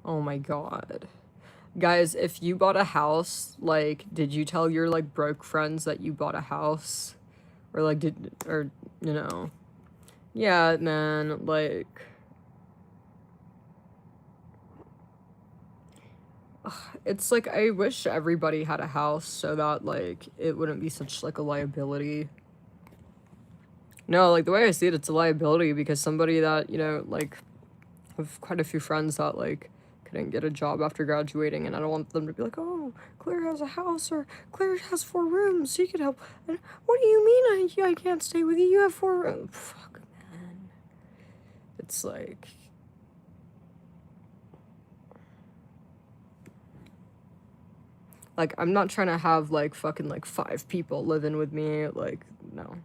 oh my God. Guys, if you bought a house, like, did you tell your, like, broke friends that you bought a house? Or, like, or, you know. Yeah, man, like, it's like, I wish everybody had a house so that, like, it wouldn't be such, like, a liability. No, like, the way I see it, it's a liability because somebody that, you know, like, I have quite a few friends that, like, couldn't get a job after graduating, and I don't want them to be like, oh, Claire has a house, or Claire has 4 rooms, so you could help. And what do you mean I can't stay with you? You have 4 rooms. Fuck, man. It's like, I'm not trying to have, like, fucking, like, 5 people living with me, like, no.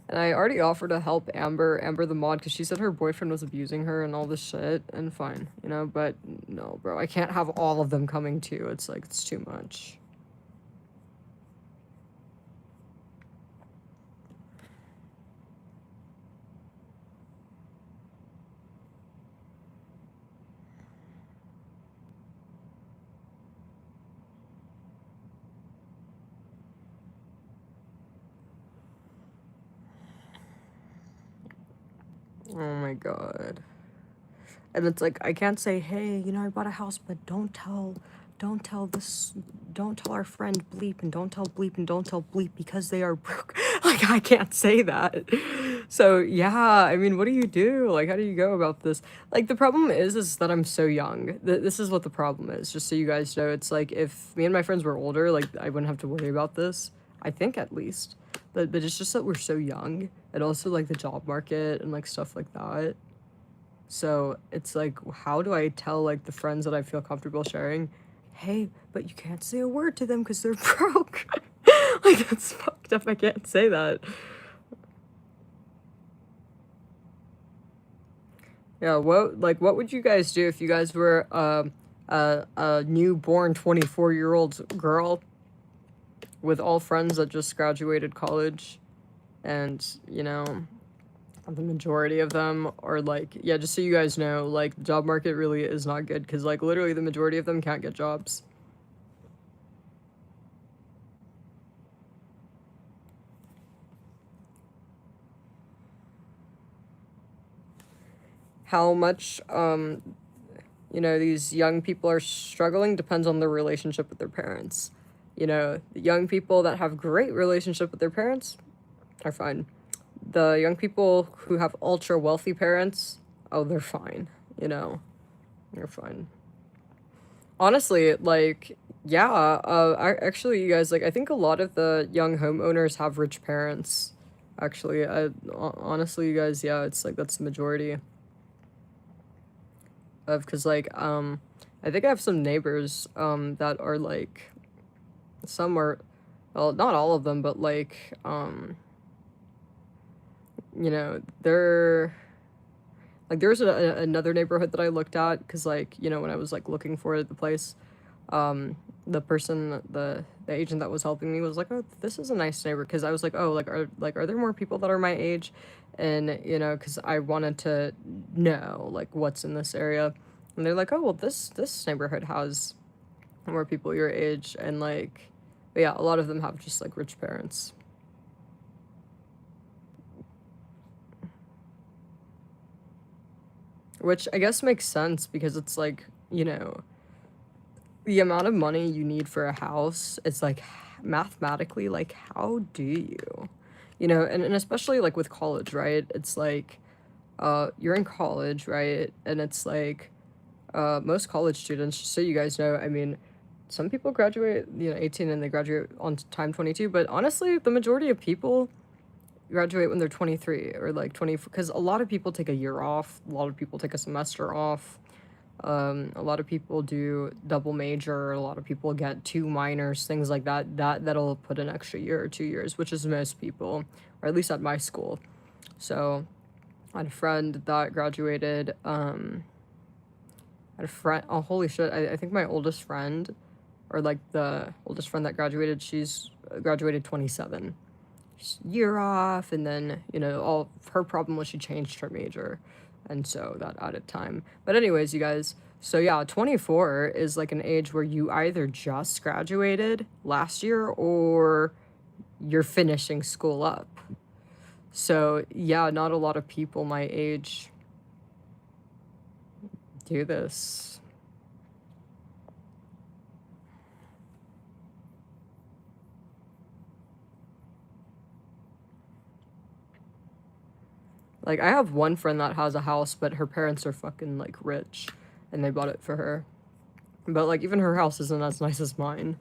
And I already offered to help Amber the mod, because she said her boyfriend was abusing her and all this shit, and fine, you know, but no, bro, I can't have all of them coming too. It's like, it's too much. Oh my God. And it's like, I can't say, hey, you know, I bought a house, but don't tell our friend Bleep, and don't tell Bleep, and don't tell Bleep because they are broke. Like, I can't say that. So, yeah, I mean, what do you do? Like, how do you go about this? Like, the problem is that I'm so young. This is what the problem is, just so you guys know. It's like, if me and my friends were older, like, I wouldn't have to worry about this. I think, at least. But it's just that we're so young, and also, like, the job market and, like, stuff like that. So it's like, how do I tell, like, the friends that I feel comfortable sharing, hey, but you can't say a word to them because they're broke? Like, that's fucked up. I can't say that. Yeah, what would you guys do if you guys were a newborn 24-year-old girl with all friends that just graduated college, and, you know, the majority of them are like, yeah, just so you guys know, like, the job market really is not good because, like, literally the majority of them can't get jobs. how much, you know, these young people are struggling depends on their relationship with their parents. You know, the young people that have great relationship with their parents are fine. The young people who have ultra wealthy parents, oh, they're fine. You know, they're fine. Honestly, like, yeah, actually, you guys, like, I think a lot of the young homeowners have rich parents. Actually, honestly, you guys, yeah, it's like that's the majority of, because, like, I think I have some neighbors, that are, like, some are, well, not all of them, but, like, you know, they're, like, there's another neighborhood that I looked at, because, like, you know, when I was, like, looking for the place, the person, the agent that was helping me was like, oh, this is a nice neighbor, because I was like, oh, are there more people that are my age? And, you know, because I wanted to know, like, what's in this area. And they're like, oh, well, this neighborhood has more people your age, and, like, but yeah, a lot of them have just, like, rich parents. Which I guess makes sense, because it's like, you know, the amount of money you need for a house, it's like mathematically, like, how do you? You know, and especially like with college, right? It's like, you're in college, right? And it's like, most college students, just so you guys know, I mean, some people graduate, you know, 18 and they graduate on time 22, but honestly, the majority of people graduate when they're 23 or like 20, because a lot of people take a year off, a lot of people take a semester off. A lot of people do double major, a lot of people get two minors, things like that. That'll put an extra year or 2 years, which is most people, or at least at my school. So I had a friend that graduated, I had a friend, oh holy shit, I think my oldest friend, or like the oldest friend that graduated, she's graduated 27. Year off, and then, you know, all her problem was she changed her major, and so that added time. But anyways, you guys, so yeah, 24 is like an age where you either just graduated last year or you're finishing school up. So yeah, not a lot of people my age do this. Like, I have one friend that has a house, but her parents are fucking, like, rich, and they bought it for her. But, like, even her house isn't as nice as mine.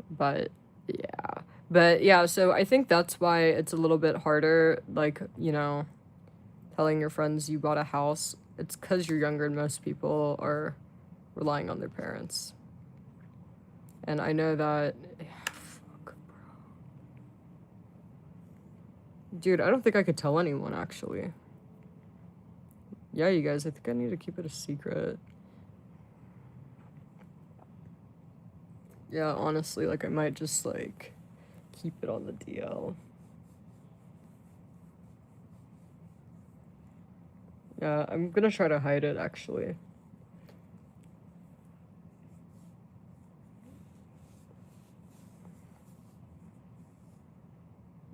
But, yeah. But, yeah, so I think that's why it's a little bit harder, like, you know, telling your friends you bought a house. It's because you're younger and most people are relying on their parents. And I know that, fuck, dude, I don't think I could tell anyone, actually. Yeah, you guys, I think I need to keep it a secret. Yeah, honestly, like, I might just, like, keep it on the DL. Yeah, I'm gonna try to hide it, actually.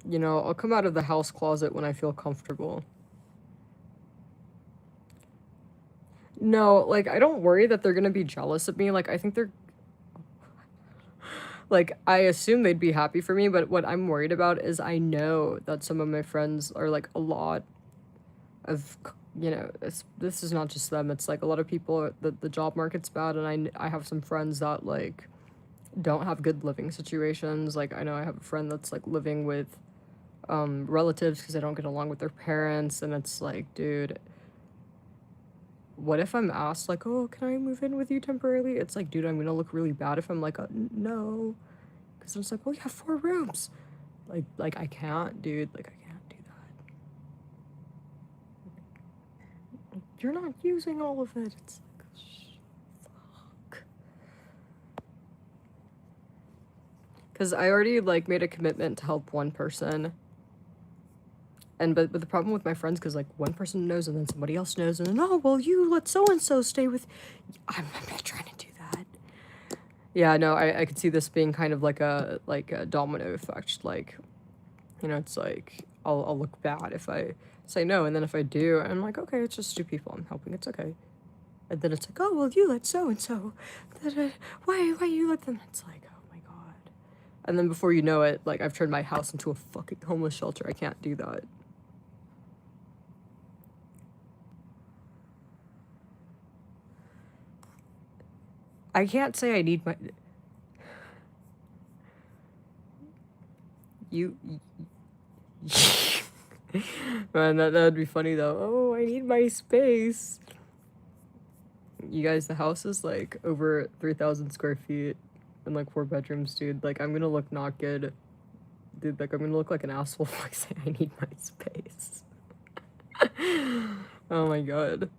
You know, I'll come out of the house closet when I feel comfortable. No, like, I don't worry that they're gonna be jealous of me. Like, I think they're, like, I assume they'd be happy for me, but what I'm worried about is I know that some of my friends are, like, a lot of, you know, this is not just them. It's, like, a lot of people, the job market's bad, and I have some friends that, like, don't have good living situations. Like, I know I have a friend that's, like, living with, relatives because they don't get along with their parents, and it's like, dude, what if I'm asked, like, oh, can I move in with you temporarily? It's like, dude, I'm gonna look really bad if I'm like, no. Because it's like, well, you have 4 rooms. Like, I can't, dude. Like, I can't do that. You're not using all of it. It's like, fuck. Because I already, like, made a commitment to help one person. And but the problem with my friends, because like one person knows and then somebody else knows, and then, oh well, you let so and so stay with. I'm not trying to do that. Yeah, no, I could see this being kind of like a domino effect. Like, you know, it's like I'll look bad if I say no, and then if I do, I'm like, okay, it's just two people I'm helping, it's okay. And then it's like, oh well, you let so and so. Why you let them? It's like, oh my god. And then before you know it, like I've turned my house into a fucking homeless shelter. I can't do that. I can't say I need my you. Man, that would be funny though. Oh, I need my space. You guys, the house is like over 3,000 square feet and like 4 bedrooms, dude. Like, I'm gonna look not good. Dude, like, I'm gonna look like an asshole if I say I need my space. Oh my god.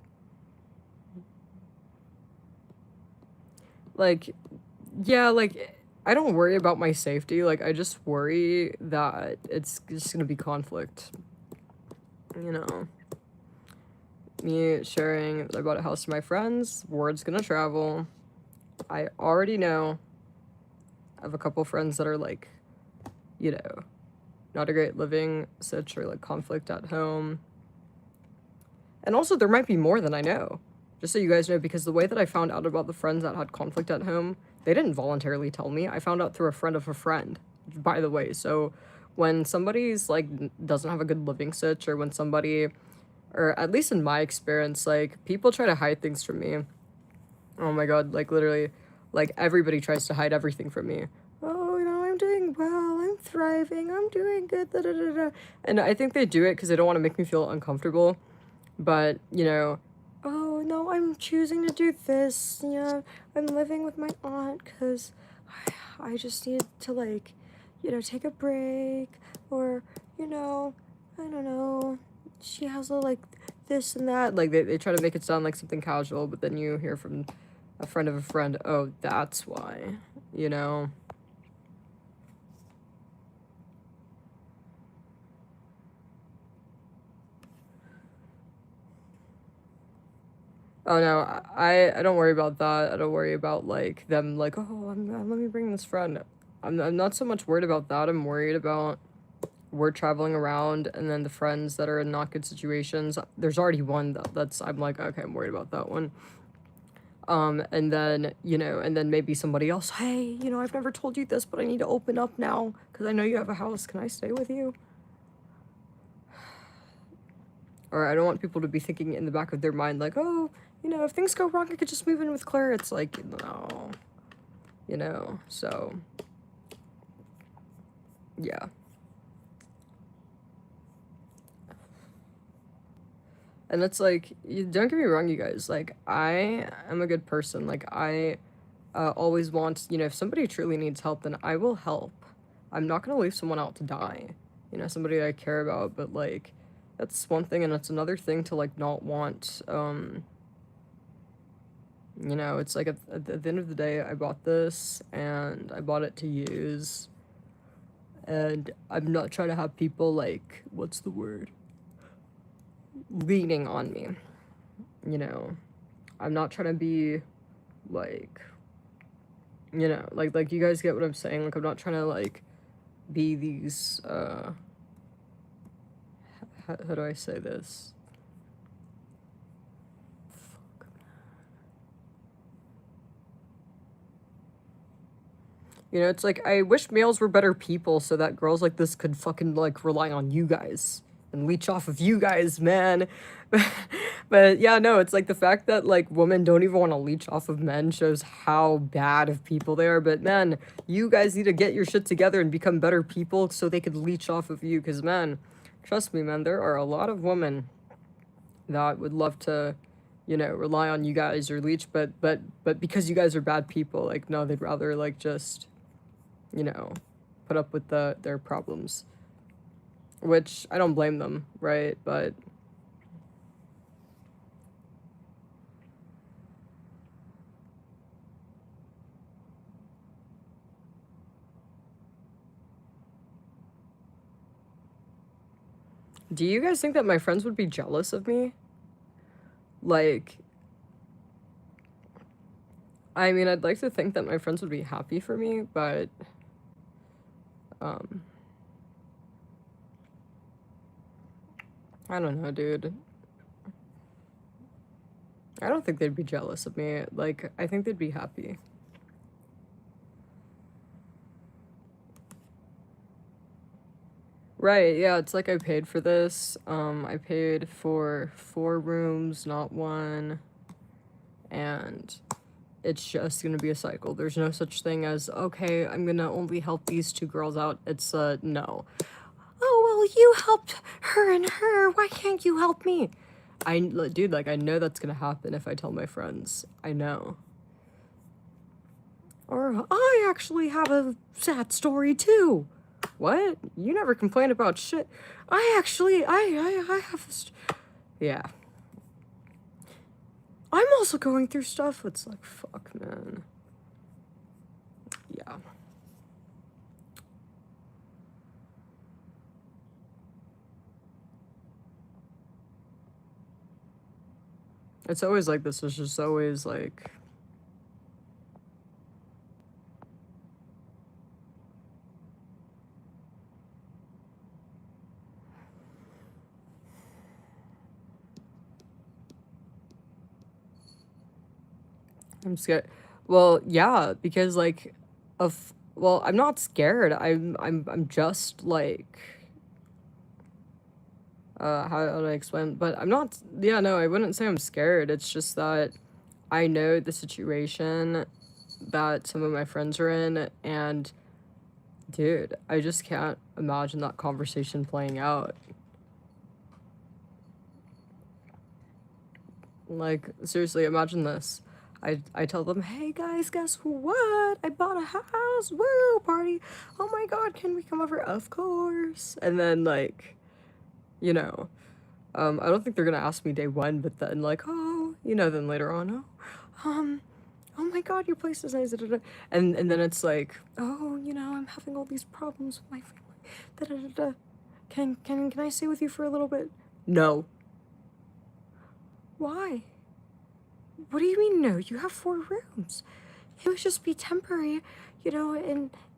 Like, yeah, like, I don't worry about my safety. Like, I just worry that it's just gonna be conflict. You know? Me sharing that I bought a house to my friends, word's gonna travel. I already know. I have a couple friends that are like, you know, not a great living such or like conflict at home. And also there might be more than I know. Just so you guys know, because the way that I found out about the friends that had conflict at home, they didn't voluntarily tell me. I found out through a friend of a friend, by the way. So when somebody's like doesn't have a good living such, or when somebody, or at least in my experience, like people try to hide things from me. Oh my god, like literally, like everybody tries to hide everything from me. Oh, you know, I'm doing well, I'm thriving, I'm doing good, da da da da. And I think they do it because they don't want to make me feel uncomfortable. But, you know, oh no, I'm choosing to do this. Yeah, I'm living with my aunt because I just need to, like, you know, take a break. Or, you know, I don't know. She has a, like, this and that. Like, they try to make it sound like something casual, but then you hear from a friend of a friend, oh, that's why, you know? Oh no, I don't worry about that. I don't worry about like them like, oh, let me bring this friend. I'm not so much worried about that. I'm worried about we're traveling around and then the friends that are in not good situations. There's already one that's I'm like, okay, I'm worried about that one. And then, you know, and then maybe somebody else, hey, you know, I've never told you this, but I need to open up now because I know you have a house. Can I stay with you? Or I don't want people to be thinking in the back of their mind like, oh, you know, if things go wrong, I could just move in with Claire. It's like, no, you know, so yeah. And it's like, you don't get me wrong, you guys, like, I am a good person. Like, I always want, you know, if somebody truly needs help, then I will help. I'm not gonna leave someone out to die, you know, somebody I care about, but like, that's one thing, and it's another thing to like not want, you know, it's like at the end of the day, I bought this and I bought it to use. And I'm not trying to have people like, what's the word? Leaning on me. You know, I'm not trying to be like, you know, like you guys get what I'm saying. Like I'm not trying to like be these how do I say this? You know, it's like I wish males were better people so that girls like this could fucking like rely on you guys and leech off of you guys, man. But yeah, no, it's like the fact that like women don't even want to leech off of men shows how bad of people they are. But man, you guys need to get your shit together and become better people so they could leech off of you. Because man, trust me, man, there are a lot of women that would love to, you know, rely on you guys or leech, but because you guys are bad people, like no, they'd rather like just, you know, put up with their problems. Which I don't blame them, right? But do you guys think that my friends would be jealous of me? Like, I mean, I'd like to think that my friends would be happy for me, but, um, I don't know, dude. I don't think they'd be jealous of me. Like, I think they'd be happy. Right, yeah, it's like I paid for this. I paid for 4 rooms, not 1, and it's just gonna be a cycle. There's no such thing as, okay, I'm gonna only help these 2 girls out. It's, no. Oh, well, you helped her and her. Why can't you help me? Dude, like, I know that's gonna happen if I tell my friends. I know. Or, I actually have a sad story too. What? You never complain about shit. I have this. Yeah. I'm also going through stuff. It's like, fuck, man. Yeah. It's always like this. It's just always like. I'm scared. Well, yeah, because like, well, I'm not scared. I'm just like, how do I explain? But I'm not. Yeah, no, I wouldn't say I'm scared. It's just that I know the situation that some of my friends are in, and dude, I just can't imagine that conversation playing out. Like, seriously, imagine this. I tell them, hey guys, guess what? I bought a house, woo, party. Oh my god, can we come over? Of course. And then, like, you know, I don't think they're gonna ask me day 1, but then, like, oh, you know, then later on, oh my god, your place is nice, da, da, da. And then it's like, oh, you know, I'm having all these problems with my family, da, da, da, da. Can I stay with you for a little bit? No. Why? What do you mean no? You have 4 rooms. It would just be temporary, you know,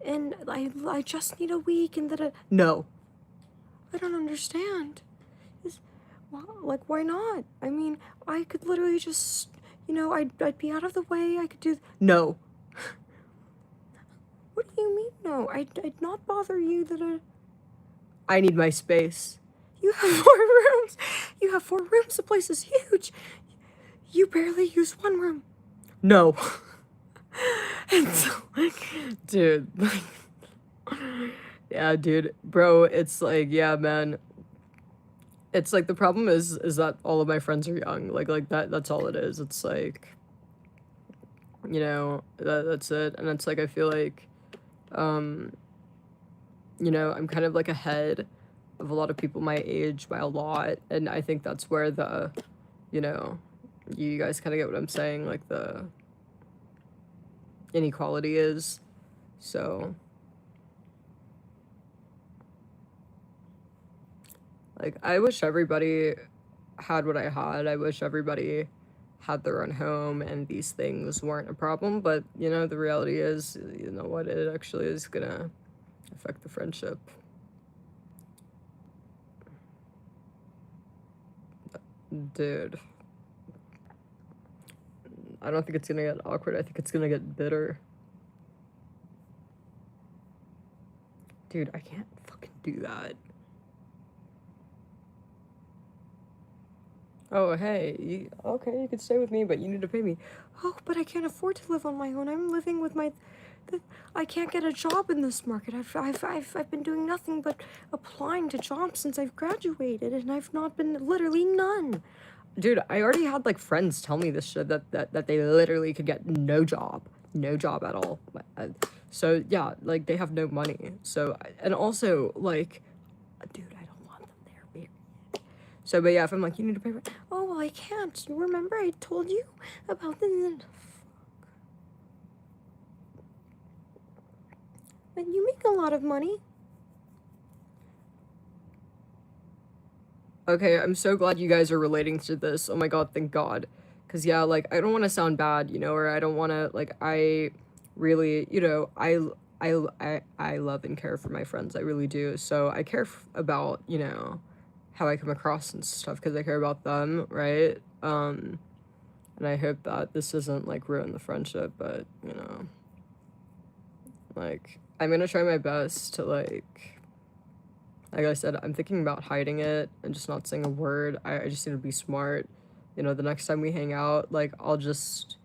and I just need a week and that. No. I don't understand. Well, like, why not? I mean, I could literally just, you know, I'd be out of the way. I could do. No. What do you mean no? I'd not bother you that. I need my space. You have 4 rooms. You have 4 rooms. The place is huge. You barely use 1 room. No. And so, like, dude, like, yeah, dude, bro, it's like, yeah, man. It's like the problem is that all of my friends are young. Like that's all it is. It's like, you know, that's it. And it's like I feel like, you know, I'm kind of like ahead of a lot of people my age by a lot, and I think that's where the, you know, you guys kind of get what I'm saying, like the inequality is. So, like, I wish everybody had what I had. I wish everybody had their own home and these things weren't a problem. But, you know, the reality is, you know what, it actually is gonna affect the friendship. Dude. I don't think it's gonna get awkward. I think it's gonna get bitter. Dude, I can't fucking do that. Oh, hey, okay, you could stay with me, but you need to pay me. Oh, but I can't afford to live on my own. I'm living with my. I can't get a job in this market. I've been doing nothing but applying to jobs since I've graduated, and I've not been literally none. Dude, I already had like friends tell me this shit that they literally could get no job at all. So yeah, like they have no money. So and also like, dude, I don't want them there. Period. So, but yeah, if I'm like, you need to pay rent. Oh well, I can't. Remember I told you about this. But you make a lot of money. Okay, I'm so glad you guys are relating to this. Oh my god, thank God. Cause yeah, like I don't want to sound bad, you know, or I don't want to like I really, you know, I love and care for my friends. I really do. So I care about, you know, how I come across and stuff because I care about them, right? And I hope that this doesn't like ruin the friendship, but you know, like I'm gonna try my best to like I said, I'm thinking about hiding it and just not saying a word. I just need to be smart. You know, the next time we hang out, like I'll just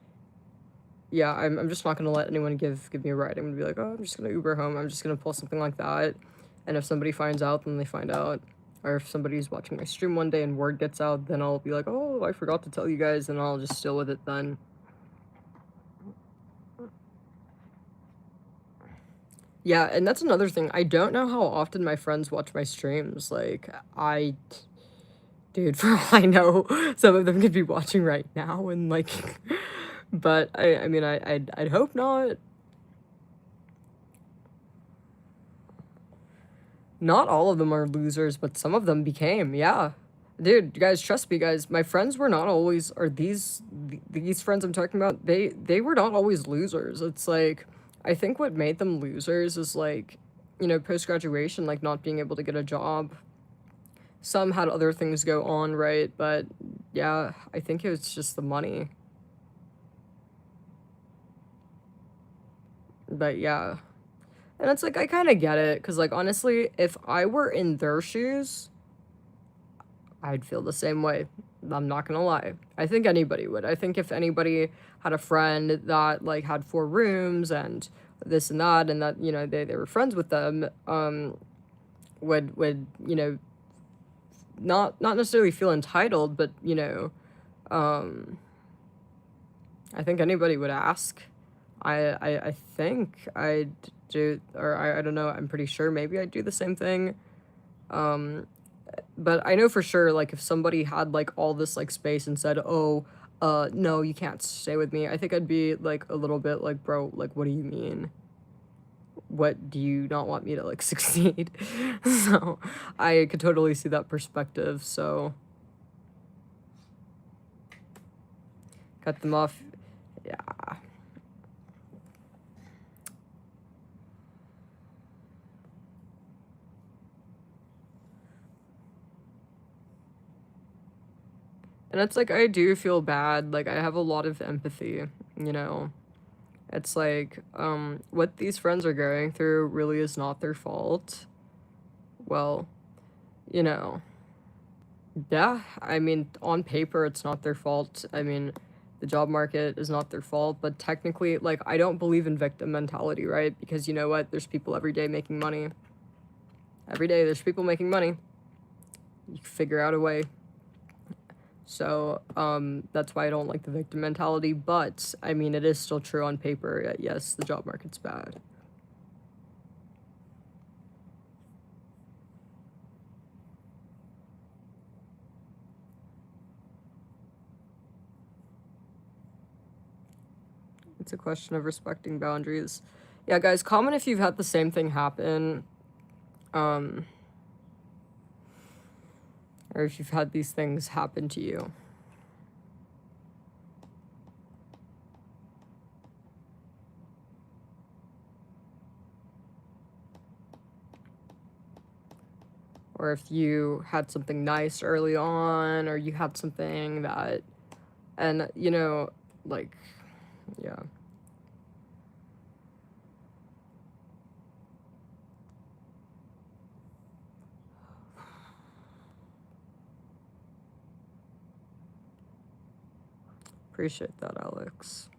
yeah, I'm just not gonna let anyone give me a ride. I'm gonna be like, oh, I'm just gonna Uber home. I'm just gonna pull something like that. And if somebody finds out, then they find out. Or if somebody's watching my stream one day and word gets out, then I'll be like, oh, I forgot to tell you guys, and I'll just deal with it then. Yeah, and that's another thing. I don't know how often my friends watch my streams. Like, dude, for all I know, some of them could be watching right now, and like, but I mean, I'd hope not. Not all of them are losers, but some of them became, yeah. Dude, you guys, trust me, guys. My friends were not always, or these friends I'm talking about, they were not always losers. It's like, I think what made them losers is like, you know, post graduation, like not being able to get a job. Some had other things go on, right? But yeah, I think it was just the money. But yeah, and it's like I kind of get it, because like honestly, if I were in their shoes, I'd feel the same way. I'm not gonna lie. I think anybody would. I think if anybody had a friend that like had four rooms and this and that, you know, they were friends with them, would, you know, not necessarily feel entitled, but, you know, um, I think anybody would ask. I think I'd do, or I don't know, I'm pretty sure maybe I'd do the same thing. Um, but I know for sure, like, if somebody had, like, all this, like, space and said, oh, no, you can't stay with me, I think I'd be, like, a little bit like, bro, like, what do you mean? What do you not want me to, like, succeed? So, I could totally see that perspective, so. Cut them off. Yeah. And it's like, I do feel bad, like, I have a lot of empathy, you know? It's like, what these friends are going through really is not their fault. Well, you know, yeah, I mean, on paper, it's not their fault. I mean, the job market is not their fault, but technically, like, I don't believe in victim mentality, right? Because you know what? There's people every day making money. Every day, there's people making money. You can figure out a way. So, that's why I don't like the victim mentality, but, I mean, it is still true on paper. Yes, the job market's bad. It's a question of respecting boundaries. Yeah, guys, comment if you've had the same thing happen. Or if you've had these things happen to you. Or if you had something nice early on, or you had something that, and, you know, like, yeah. Appreciate that, Alex.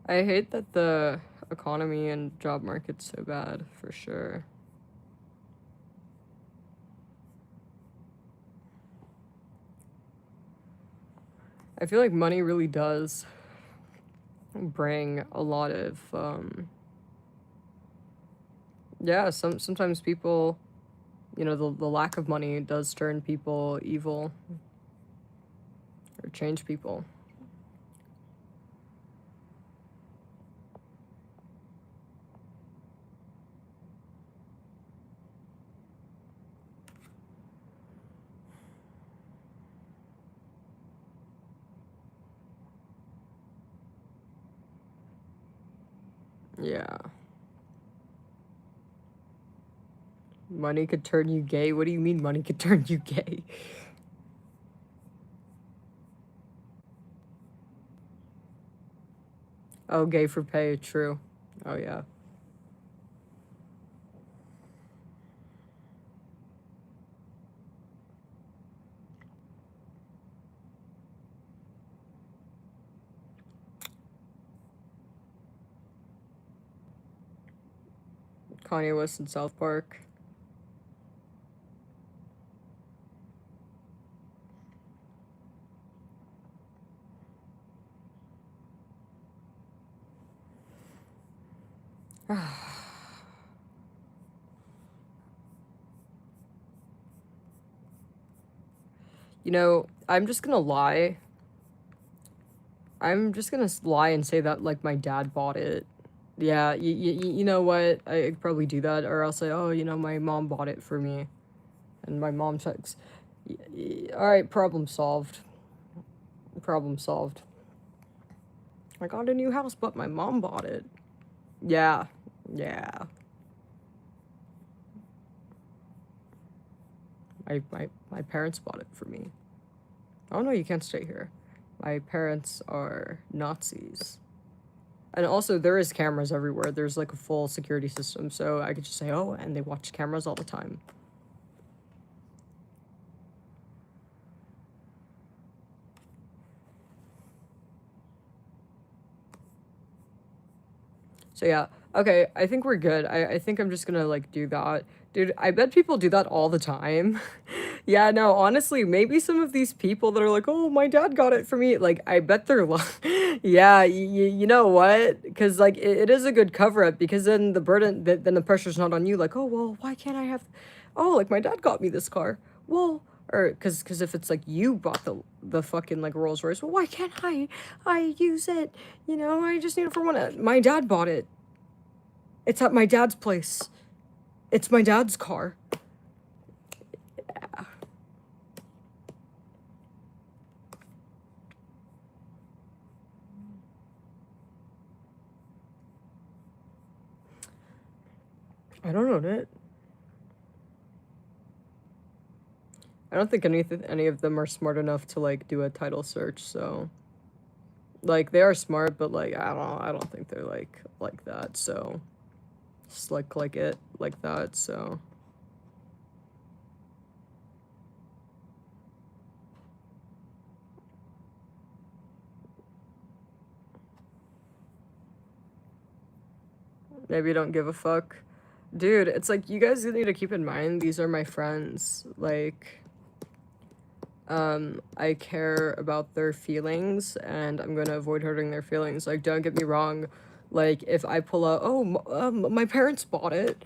I hate that the economy and job market's so bad, for sure. I feel like money really does bring a lot of, Yeah, sometimes people, you know, the lack of money does turn people evil or change people. Yeah. Money could turn you gay? What do you mean money could turn you gay? Oh, gay for pay, true. Oh, yeah. Kanye West in South Park. You know, I'm just gonna lie. I'm just gonna lie and say that, like, my dad bought it. Yeah, you know what? I could probably do that, or I'll say, oh, you know, my mom bought it for me. And my mom checks. Alright, problem solved. Problem solved. I got a new house, but my mom bought it. Yeah. Yeah. My parents bought it for me. Oh no, you can't stay here. My parents are Nazis. And also, there is cameras everywhere. There's like a full security system, so I could just say, oh, and they watch cameras all the time. So yeah, okay, I think we're good. I think I'm just gonna like do that. Dude, I bet people do that all the time. Yeah, no, honestly, maybe some of these people that are like, oh, my dad got it for me, like, I bet they're yeah, you know what? Because, like, it is a good cover up because then the burden, then the pressure's not on you, like, oh, well, why can't I have, oh, like, my dad got me this car. Well, or, because if it's like you bought the fucking, like, Rolls Royce, well, why can't I use it? You know, I just need it for one. My dad bought it. It's at my dad's place. It's my dad's car. Yeah. I don't know it. I don't think any of them are smart enough to like do a title search, so like they are smart, but like I don't think they're like that, so just like it like that, so maybe don't give a fuck. Dude, it's like you guys need to keep in mind these are my friends. Like I care about their feelings and I'm gonna avoid hurting their feelings. Like, don't get me wrong. Like, if I pull out, oh, my parents bought it.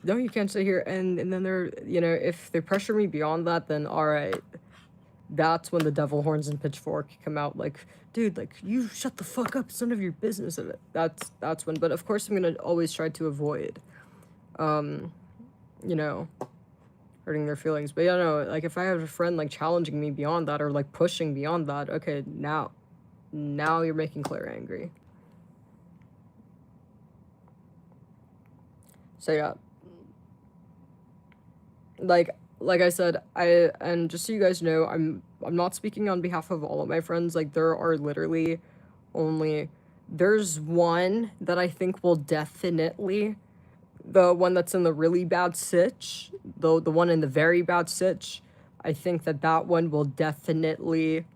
No, you can't stay here. And then they're, you know, if they pressure me beyond that, then all right. That's when the devil horns and pitchfork come out. Like, dude, like, you shut the fuck up. It's none of your business. And that's when. But of course, I'm gonna always try to avoid, you know, hurting their feelings. But yeah, no, like if I have a friend like challenging me beyond that or like pushing beyond that, okay, now you're making Claire angry. So yeah, like like I said, and just so you guys know, I'm not speaking on behalf of all of my friends. Like there are literally only there's one that I think will definitely the one that's in the really bad sitch, the one in the very bad sitch. I think that one will definitely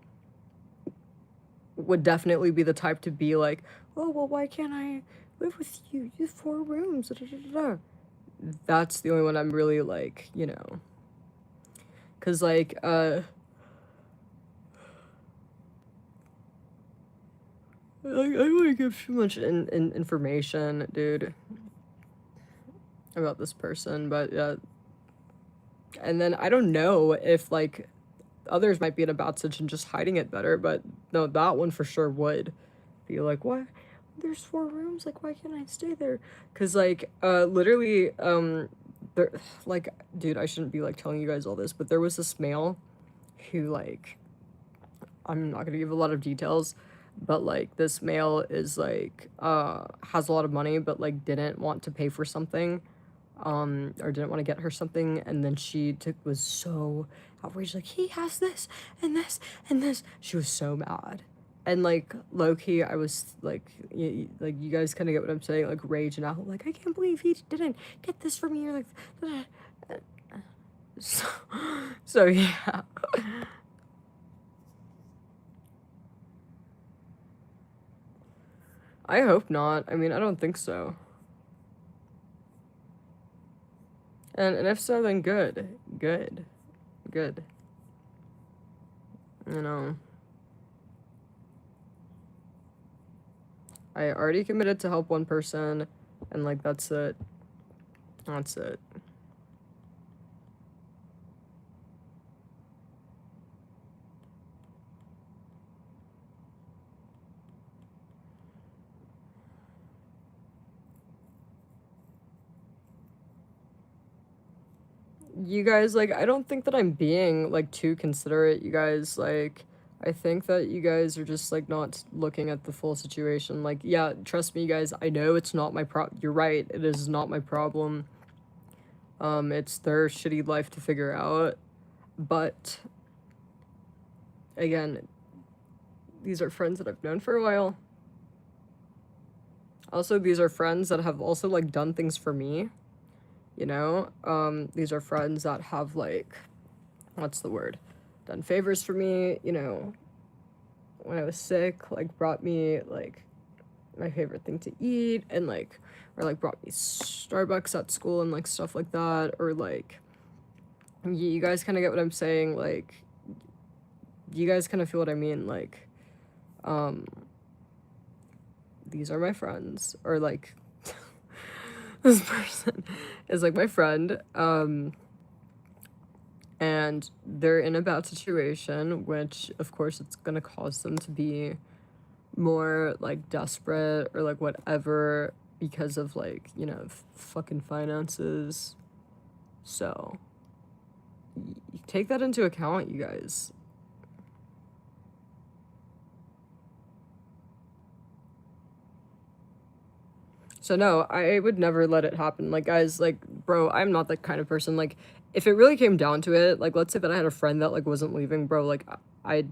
would definitely be the type to be like, oh, well, why can't I live with you? You have 4 rooms. Da, da, da, da. That's the only one I'm really like, you know. Because, like, I don't want to give too much information, dude. about this person, but yeah. And then I don't know if like others might be in a bad situation just hiding it better, but no, that one for sure would be like, why? There's 4 rooms, like why can't I stay there? Cause like literally there, like, dude, I shouldn't be like telling you guys all this, but there was this male who like, I'm not gonna give a lot of details, but like this male is like has a lot of money but like didn't want to pay for something, or didn't want to get her something, and then she was so outraged, like he has this and this and this. She was so mad. And like low key, I was like, like you guys kind of get what I'm saying, like rage and out, like I can't believe he didn't get this for me, or like, so, so yeah. I hope not. I mean, I don't think so. And if so, then good. Good. Good. You know. I already committed to help one person, and like that's it. That's it. You guys, like, I don't think that I'm being like too considerate, you guys. Like, I think that you guys are just like not looking at the full situation. Like, yeah, trust me, you guys, I know it's not my you're right, it is not my problem. It's their shitty life to figure out. But again, these are friends that I've known for a while. Also, these are friends that have also like done things for me, you know? These are friends that have like, what's the word? Done favors for me, you know, when I was sick, like brought me like my favorite thing to eat, and like, or like brought me Starbucks at school and like stuff like that, or like, you guys kind of get what I'm saying, like, you guys kind of feel what I mean, like, um, these are my friends, or like, this person is like my friend, and they're in a bad situation, which of course it's gonna cause them to be more like desperate or like whatever because of like, you know, fucking finances. So take that into account, you guys. So no, I would never let it happen. Like guys, like bro, I'm not that kind of person. Like if it really came down to it, like let's say that I had a friend that like wasn't leaving, bro, like I'd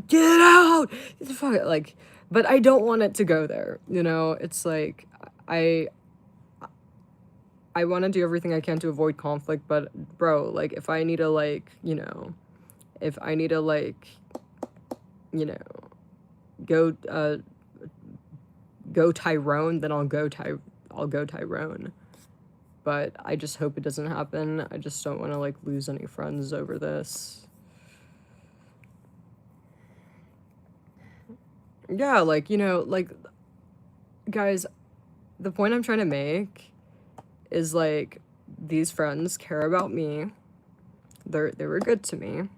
get out. Get the fuck like, but I don't want it to go there. You know, it's like I I want to do everything I can to avoid conflict, but bro, like if I need to like, you know, if I need to like, you know, go go Tyrone, then I'll go Tyrone. But I just hope it doesn't happen. I just don't want to like lose any friends over this. Yeah, like, you know, like guys, the point I'm trying to make is like these friends care about me. They were good to me.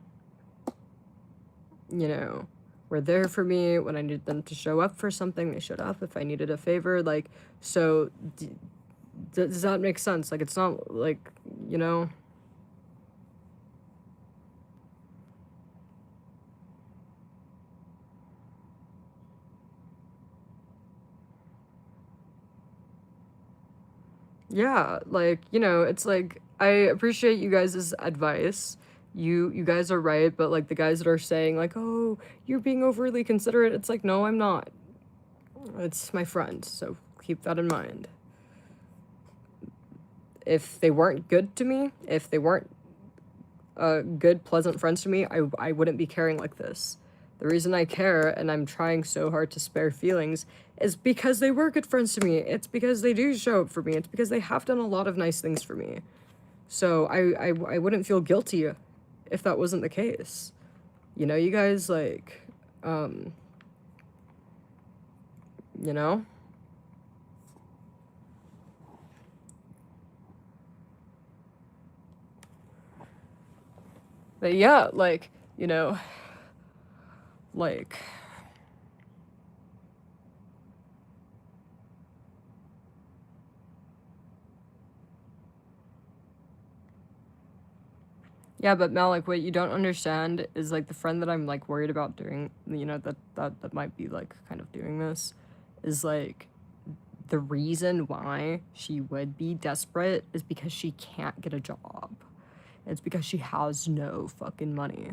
You know, were there for me when I needed them to show up for something. They showed up if I needed a favor. Like, so does that make sense? Like, it's not like, you know. Yeah, like, you know, it's like I appreciate you guys' advice. You guys are right, but like the guys that are saying like, "Oh, you're being overly considerate." It's like, "No, I'm not. It's my friend." So keep that in mind. If they weren't good to me, if they weren't good, pleasant friends to me, I wouldn't be caring like this. The reason I care and I'm trying so hard to spare feelings is because they were good friends to me. It's because they do show up for me. It's because they have done a lot of nice things for me. So I wouldn't feel guilty if that wasn't the case. You know, you guys, like, you know? But yeah, like, you know, like, yeah, but Mel, like, what you don't understand is, like, the friend that I'm, like, worried about doing, you know, that might be, like, kind of doing this, is, like, the reason why she would be desperate is because she can't get a job. It's because she has no fucking money.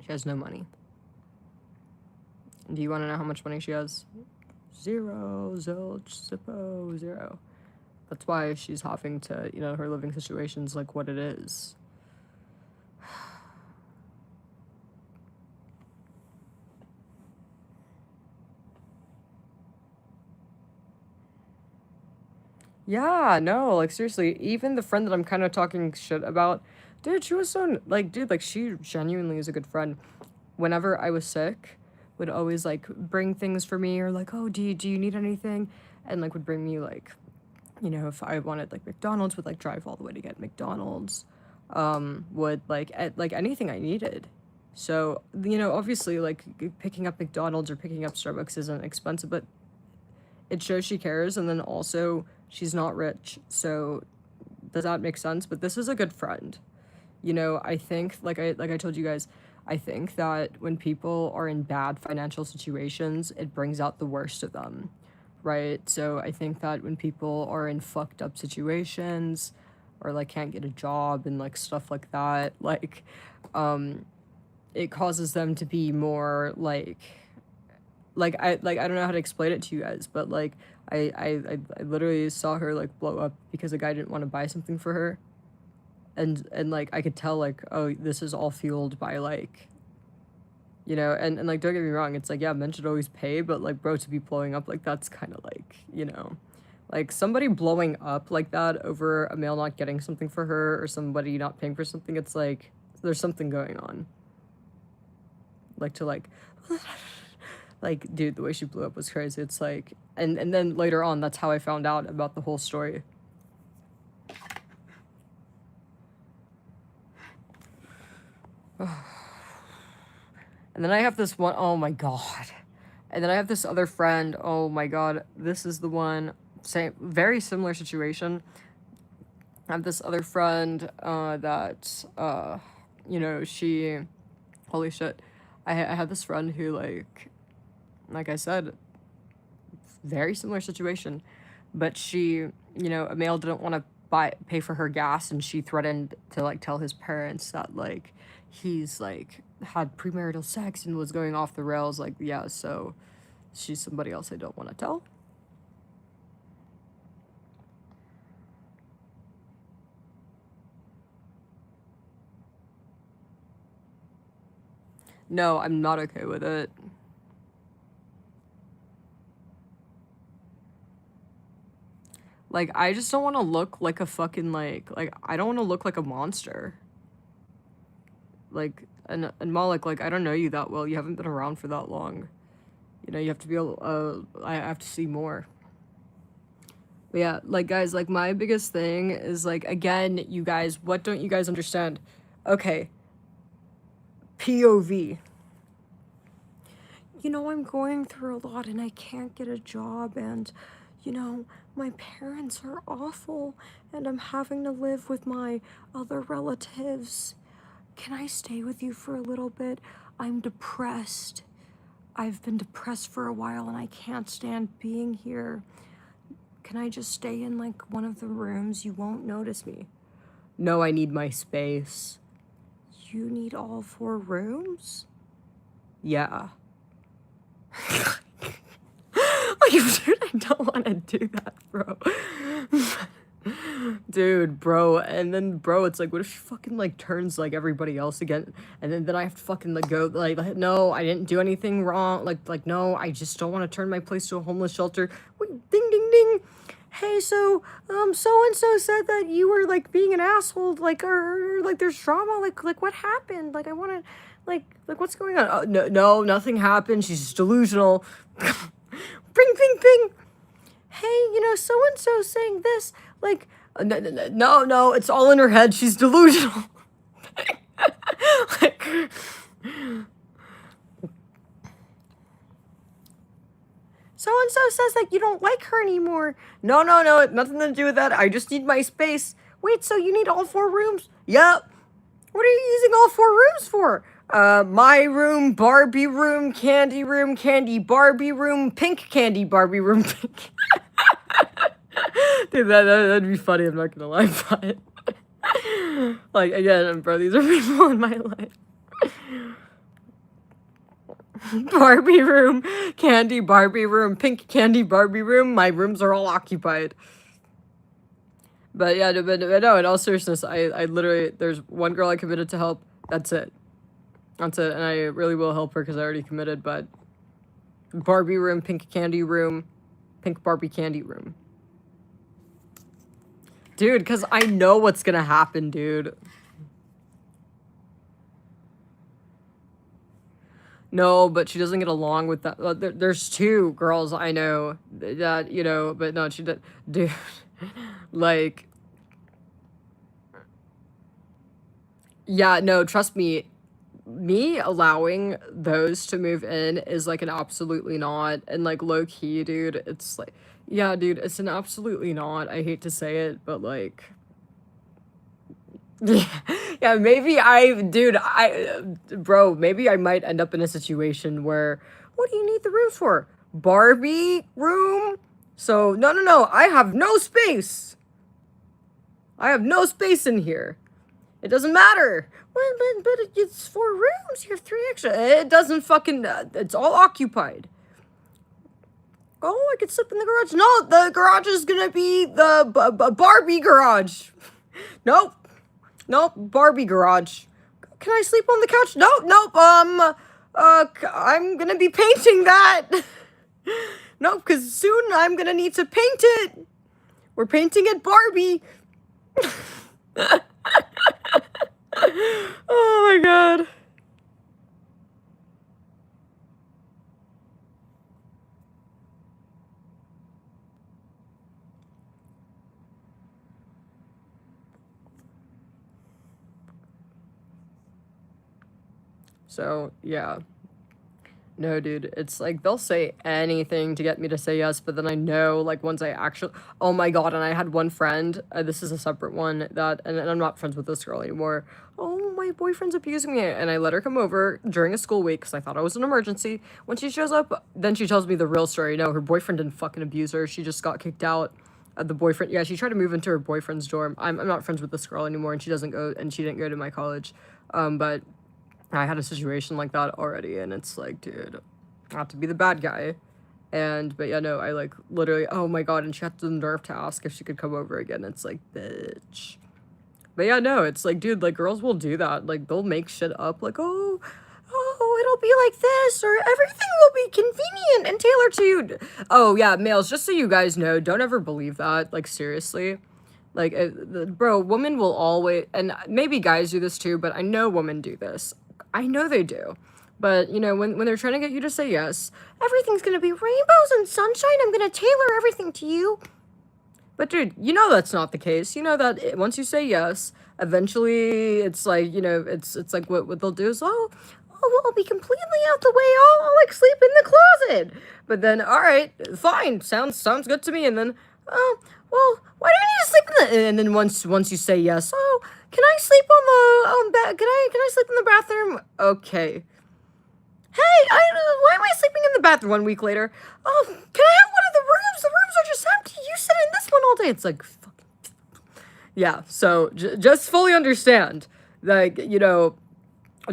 She has no money. Do you want to know how much money she has? Zero, zilch, zippo, zero. That's why she's having to, you know, her living situation's like what it is. Yeah, no, like seriously, even the friend that I'm kind of talking shit about, dude, she was so, like, dude, like, she genuinely is a good friend. Whenever I was sick, would always, like, bring things for me, or like, oh, do you need anything? And, like, would bring me, like, you know, if I wanted, like, McDonald's, would, like, drive all the way to get McDonald's. Would, like, like, anything I needed. So, you know, obviously, like, picking up McDonald's or picking up Starbucks isn't expensive, but it shows she cares, and then also she's not rich, so does that make sense? But this is a good friend. You know, I think, like I told you guys, I think that when people are in bad financial situations, it brings out the worst of them, right? So I think that when people are in fucked up situations, or like can't get a job and like stuff like that, it causes them to be more I don't know how to explain it to you guys, but like I literally saw her like blow up because a guy didn't want to buy something for her, and like I could tell, like, oh, this is all fueled by, like, you know, and like, don't get me wrong, it's like, yeah, men should always pay, but like, bro, to be blowing up like that's kind of like, you know, like somebody blowing up like that over a male not getting something for her, or somebody not paying for something, it's like there's something going on. Like, to like like, dude, the way she blew up was crazy. It's like, and then later on, that's how I found out about the whole story. And then I have this one, oh my god. And then I have this other friend, oh my god, this is the one, same, very similar situation. I have this other friend, that, you know, she, holy shit, I had this friend who, like I said, very similar situation, but she, you know, a male didn't want to pay for her gas, and she threatened to like tell his parents that like he's like had premarital sex and was going off the rails. Like, yeah, so she's somebody else I don't want to tell. No, I'm not okay with it. Like, I just don't want to look like a fucking, like, I don't want to look like a monster. Like, and Malik, like, I don't know you that well. You haven't been around for that long. You know, you have to be able, I have to see more. But yeah, like, guys, like, my biggest thing is, like, again, you guys, what don't you guys understand? Okay, POV. You know, I'm going through a lot and I can't get a job, and, you know, my parents are awful and I'm having to live with my other relatives. Can I stay with you for a little bit? I'm depressed. I've been depressed for a while and I can't stand being here. Can I just stay in like one of the rooms? You won't notice me. No, I need my space. You need all 4 rooms? Yeah. Like, dude, I don't want to do that, bro. Dude, bro, and then, bro, it's like, what if she fucking, like, turns like everybody else again, and then I have to fucking, like, go, like, no, I didn't do anything wrong, like, no, I just don't want to turn my place to a homeless shelter. Wait, ding, ding, ding. Hey, so, so-and-so said that you were, like, being an asshole, like, or like, there's drama, like, what happened? Like, I want to, like, what's going on? Oh, no, nothing happened, she's just delusional. Ping, ping, ping. Hey, you know, so-and-so saying this, like, no, it's all in her head, she's delusional. so-and-so says that you don't like her anymore. No, no, no, nothing to do with that. I just need my space. Wait, so you need all 4 rooms? Yep. What are you using all 4 rooms for? My room, Barbie room, candy Barbie room, pink candy Barbie room, pink. Dude, that'd be funny, I'm not gonna lie, but... like, again, bro, these are people in my life. Barbie room, candy Barbie room, pink candy Barbie room. My rooms are all occupied. But yeah, but no, in all seriousness, I literally, there's one girl I committed to help. That's it. That's it. And I really will help her because I already committed, but Barbie room, pink candy room, pink Barbie candy room. Dude, because I know what's gonna happen, dude. No, but she doesn't get along with that. There's 2 girls I know that, you know, but no, she did. Dude, like, yeah, no, trust me. Me allowing those to move in is like an absolutely not. And like low key, dude, it's like, yeah, dude, it's an absolutely not. I hate to say it, but like, yeah, maybe bro, maybe I might end up in a situation where, what do you need the rooms for? Barbie room? So, no, no, no, I have no space. I have no space in here. It doesn't matter. Well, but it's 4 rooms. You have 3 extra. It doesn't fucking, it's all occupied. Oh, I could sleep in the garage. No, the garage is gonna be the Barbie garage. Nope. Nope, Barbie garage. Can I sleep on the couch? Nope, nope, I'm gonna be painting that. Nope, because soon I'm gonna need to paint it. We're painting it Barbie. Oh my god. So, yeah. No, dude, it's like they'll say anything to get me to say yes, but then I know, like, once I actually, oh my god, and I had one friend, this is a separate one, that, and I'm not friends with this girl anymore. Oh, my boyfriend's abusing me, and I let her come over during a school week, because I thought it was an emergency. When she shows up, then she tells me the real story. No, her boyfriend didn't fucking abuse her, she just got kicked out. The boyfriend, yeah, she tried to move into her boyfriend's dorm. I'm not friends with this girl anymore, and she didn't go to my college, but I had a situation like that already, and it's like, dude, not to be the bad guy. But yeah, no, I like literally, oh my god, and she had the nerve to ask if she could come over again. It's like, bitch. But yeah, no, it's like, dude, like girls will do that. Like they'll make shit up, like, oh, it'll be like this, or everything will be convenient and tailored to you. Oh yeah, males, just so you guys know, don't ever believe that. Like seriously. Like, bro, women will always, and maybe guys do this too, but I know women do this. I know they do. But, you know, when they're trying to get you to say yes, everything's gonna be rainbows and sunshine, I'm gonna tailor everything to you. But dude, you know that's not the case. You know that once you say yes, eventually it's like, you know, it's like what they'll do is, oh, I'll be completely out the way, I'll like sleep in the closet. But then, alright, fine, sounds good to me, and then, oh, well, why do I need to sleep in the, and then once you say yes, oh, can I sleep on the, can I sleep in the bathroom? Okay. Hey, why am I sleeping in the bathroom 1 week later? Oh, can I have one of the rooms? The rooms are just empty. You sit in this one all day. It's like, fucking... Yeah, so just fully understand. Like, you know,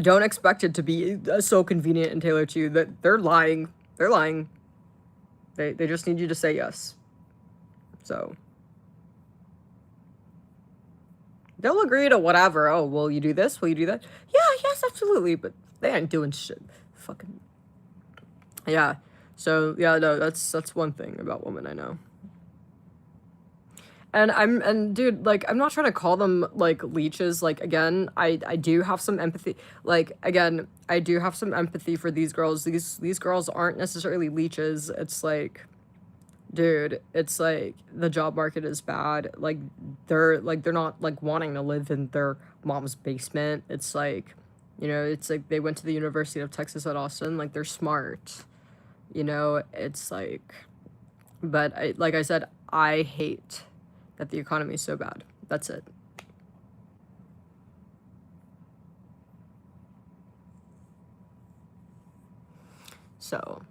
don't expect it to be so convenient and tailored to you. That they're lying. They're lying. They just need you to say yes. So... they'll agree to whatever. Oh, will you do this? Will you do that? Yeah, yes, absolutely. But they ain't doing shit. Fucking... yeah. So, yeah, no, that's one thing about women I know. And dude, like, I'm not trying to call them, like, leeches. Like, again, I do have some empathy. Like, again, I do have some empathy for these girls. These girls aren't necessarily leeches. It's like... dude, it's like the job market is bad. Like they're not like wanting to live in their mom's basement. It's like, you know, it's like they went to the University of Texas at Austin. Like they're smart, You know, it's like, but like I said, I hate that the economy is so bad. That's it. So,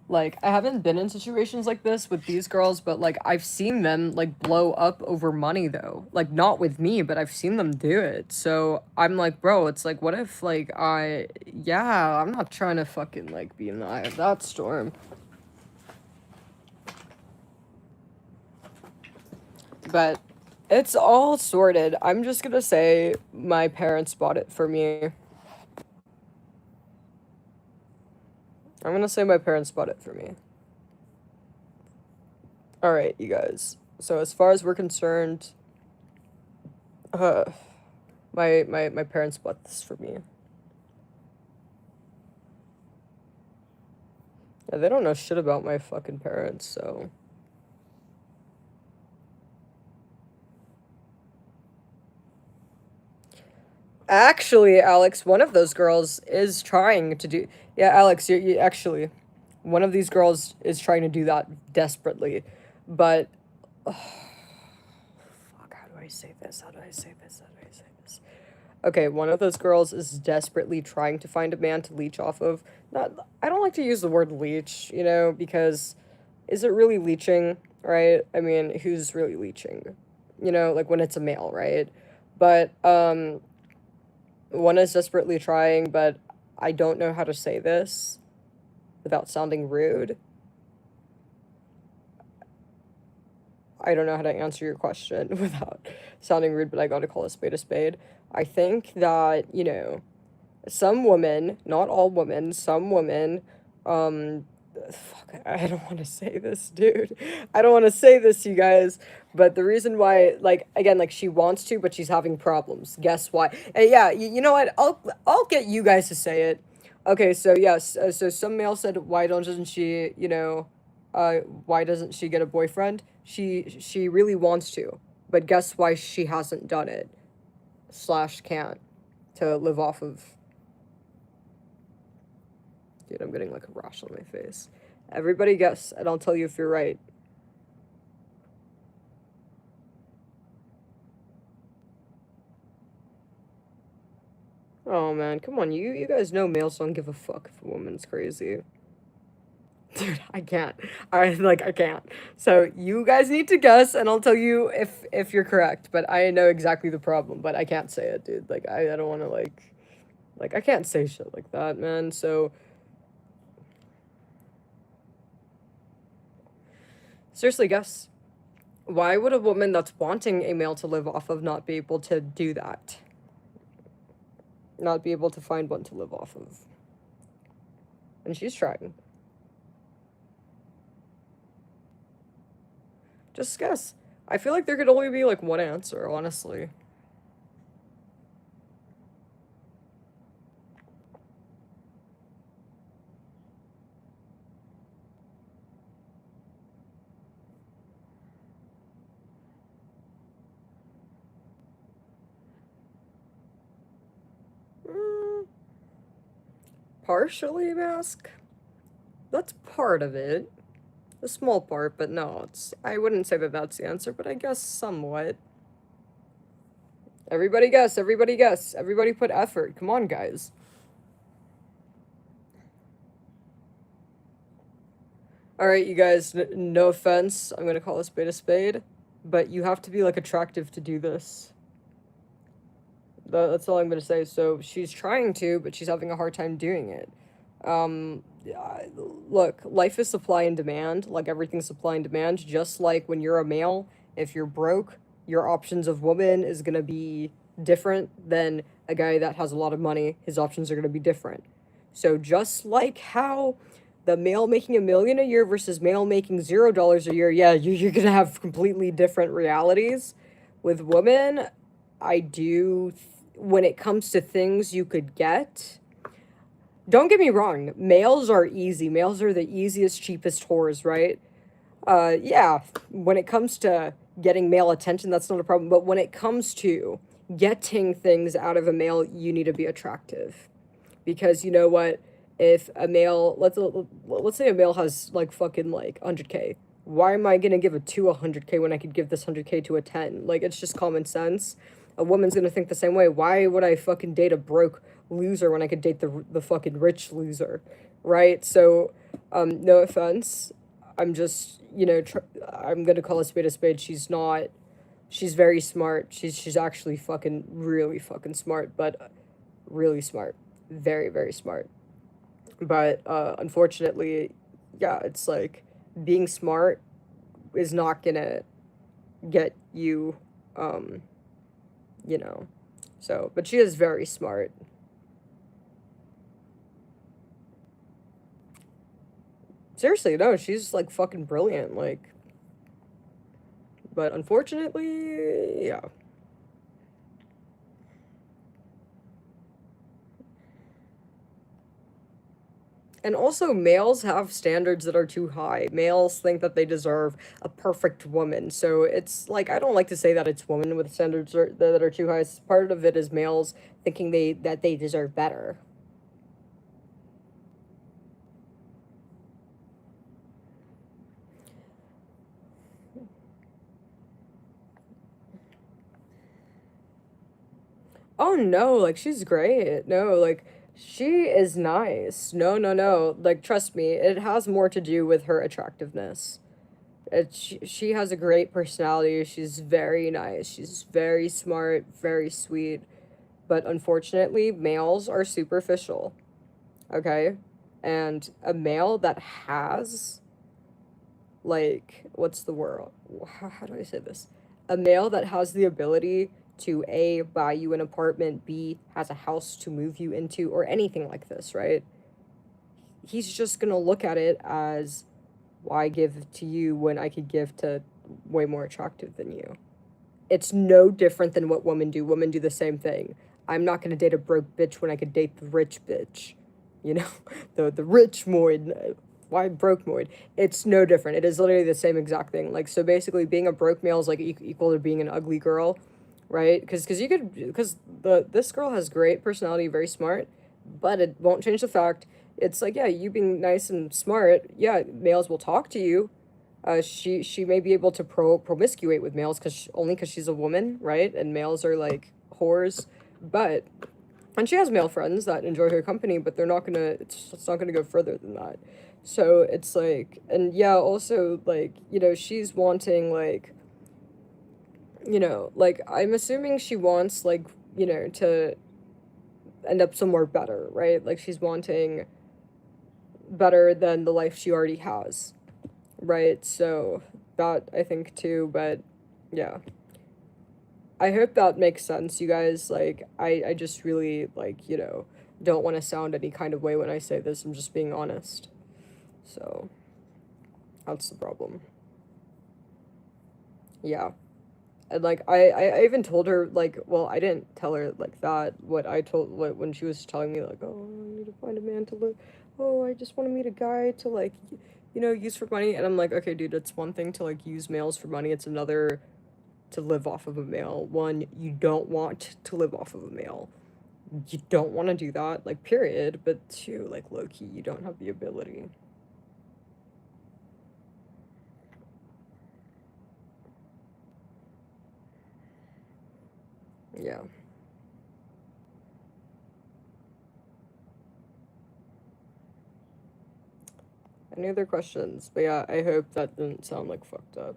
like, I haven't been in situations like this with these girls, but like I've seen them like blow up over money though. Like not with me, but I've seen them do it. So I'm like, bro, it's like what if like I'm not trying to fucking like be in the eye of that storm. But it's all sorted. I'm just gonna say my parents bought it for me. I'm gonna say my parents bought it for me. Alright, you guys. So as far as we're concerned, uh my parents bought this for me. Yeah, they don't know shit about my fucking parents, so. Actually, Alex, one of those girls is trying to do. Yeah, Alex, you actually, one of these girls is trying to do that desperately, but. Oh, fuck, how do I say this? How do I say this? How do I say this? Okay, one of those girls is desperately trying to find a man to leech off of. Not, I don't like to use the word leech, you know, because is it really leeching, right? I mean, who's really leeching? You know, like when it's a male, right? But one is desperately trying, but I don't know how to say this without sounding rude. I don't know how to answer your question without sounding rude, but I gotta call a spade a spade. I think that, you know, some women, not all women, some women, fuck, I don't want to say this, dude. I don't want to say this, you guys. But the reason why, like, again, like she wants to, but she's having problems. Guess why? Yeah, you know what? I'll get you guys to say it. Okay, so yes, so some male said, why doesn't she, you know, why doesn't she get a boyfriend? She really wants to, but guess why she hasn't done it slash can't to live off of. Dude, I'm getting like a rash on my face. Everybody guess, and I'll tell you if you're right. Oh man, come on, you guys know males don't give a fuck if a woman's crazy. Dude, I can't. I can't. So you guys need to guess, and I'll tell you if you're correct. But I know exactly the problem, but I can't say it, dude. Like I don't want to like I can't say shit like that, man. So seriously, guess. Why would a woman that's wanting a male to live off of not be able to do that? Not be able to find one to live off of. And she's trying. Just guess. I feel like there could only be like one answer, honestly. Mm, partially mask. That's part of it. A small part, but no, it's. I wouldn't say that that's the answer, but I guess somewhat. Everybody guess, everybody guess. Everybody put effort. Come on, guys. Alright, you guys, no offense. I'm gonna call a spade a spade. But you have to be, like, attractive to do this. That's all I'm gonna say. So she's trying to, but she's having a hard time doing it. Um, Look, life is supply and demand. Like everything's supply and demand. Just like when you're a male, if you're broke, your options of woman is gonna be different than a guy that has a lot of money. His options are gonna be different. So just like how the male making $1 million a year versus male making $0 a year, yeah, you're gonna have completely different realities. With women, I do, when it comes to things you could get, don't get me wrong, males are easy. Males are the easiest, cheapest whores, right? Yeah, when it comes to getting male attention, that's not a problem. But when it comes to getting things out of a male, you need to be attractive. Because you know what? If a male, let's say a male has like fucking like 100K, why am I gonna give a 2 100K when I could give this 100K to a 10? Like, it's just common sense. A woman's gonna think the same way. Why would I fucking date a broke loser when I could date the fucking rich loser, right? So, no offense, I'm just, I'm gonna call a spade a spade. She's not, she's very smart. She's actually fucking really fucking smart, but really smart, very very smart. But unfortunately, yeah, it's like being smart is not gonna get you, um, you know. So, but she is very smart. Seriously, no, she's like fucking brilliant. Like, but unfortunately, yeah. And also, males have standards that are too high. Males think that they deserve a perfect woman. So it's like, I don't like to say that it's women with standards that are too high. Part of it is males thinking that they deserve better. Oh no, like she's great. No, like she is nice. No, no, no. Like trust me, it has more to do with her attractiveness. She has a great personality. She's very nice. She's very smart, very sweet. But unfortunately, males are superficial. Okay? And a male that has, like, what's the word? How do I say this? A male that has the ability to A, buy you an apartment, B, has a house to move you into, or anything like this, right? He's just gonna look at it as, why give to you when I could give to way more attractive than you? It's no different than what women do. Women do the same thing. I'm not gonna date a broke bitch when I could date the rich bitch. You know, the rich moid. Why broke moid? It's no different. It is literally the same exact thing. Like, so basically, being a broke male is like equal to being an ugly girl, right? Because you could, because this girl has great personality, very smart, but it won't change the fact. It's like, yeah, you being nice and smart, yeah, males will talk to you. She may be able to promiscuate with males only because she's a woman, right? And males are like whores, but and she has male friends that enjoy her company, but they're not gonna. It's not gonna go further than that. So it's like, and yeah, also like she's wanting like like I'm assuming she wants like to end up somewhere better, right? Like she's wanting better than the life she already has, right? So that I think too, but yeah. I hope that makes sense, you guys. Like I just really like, don't want to sound any kind of way when I say this. I'm just being honest. So that's the problem. Yeah. And like I even told her like, well, I didn't tell her like that. What I told what when she was telling me like, oh, I need to find a man to live. Oh, I just want to meet a guy to like, use for money. And I'm like, okay, dude, it's one thing to like use males for money. It's another to live off of a male. One, you don't want to live off of a male. You don't want to do that, like period. But two, like low key, you don't have the ability. Yeah. Any other questions? But yeah, I hope that didn't sound like fucked up.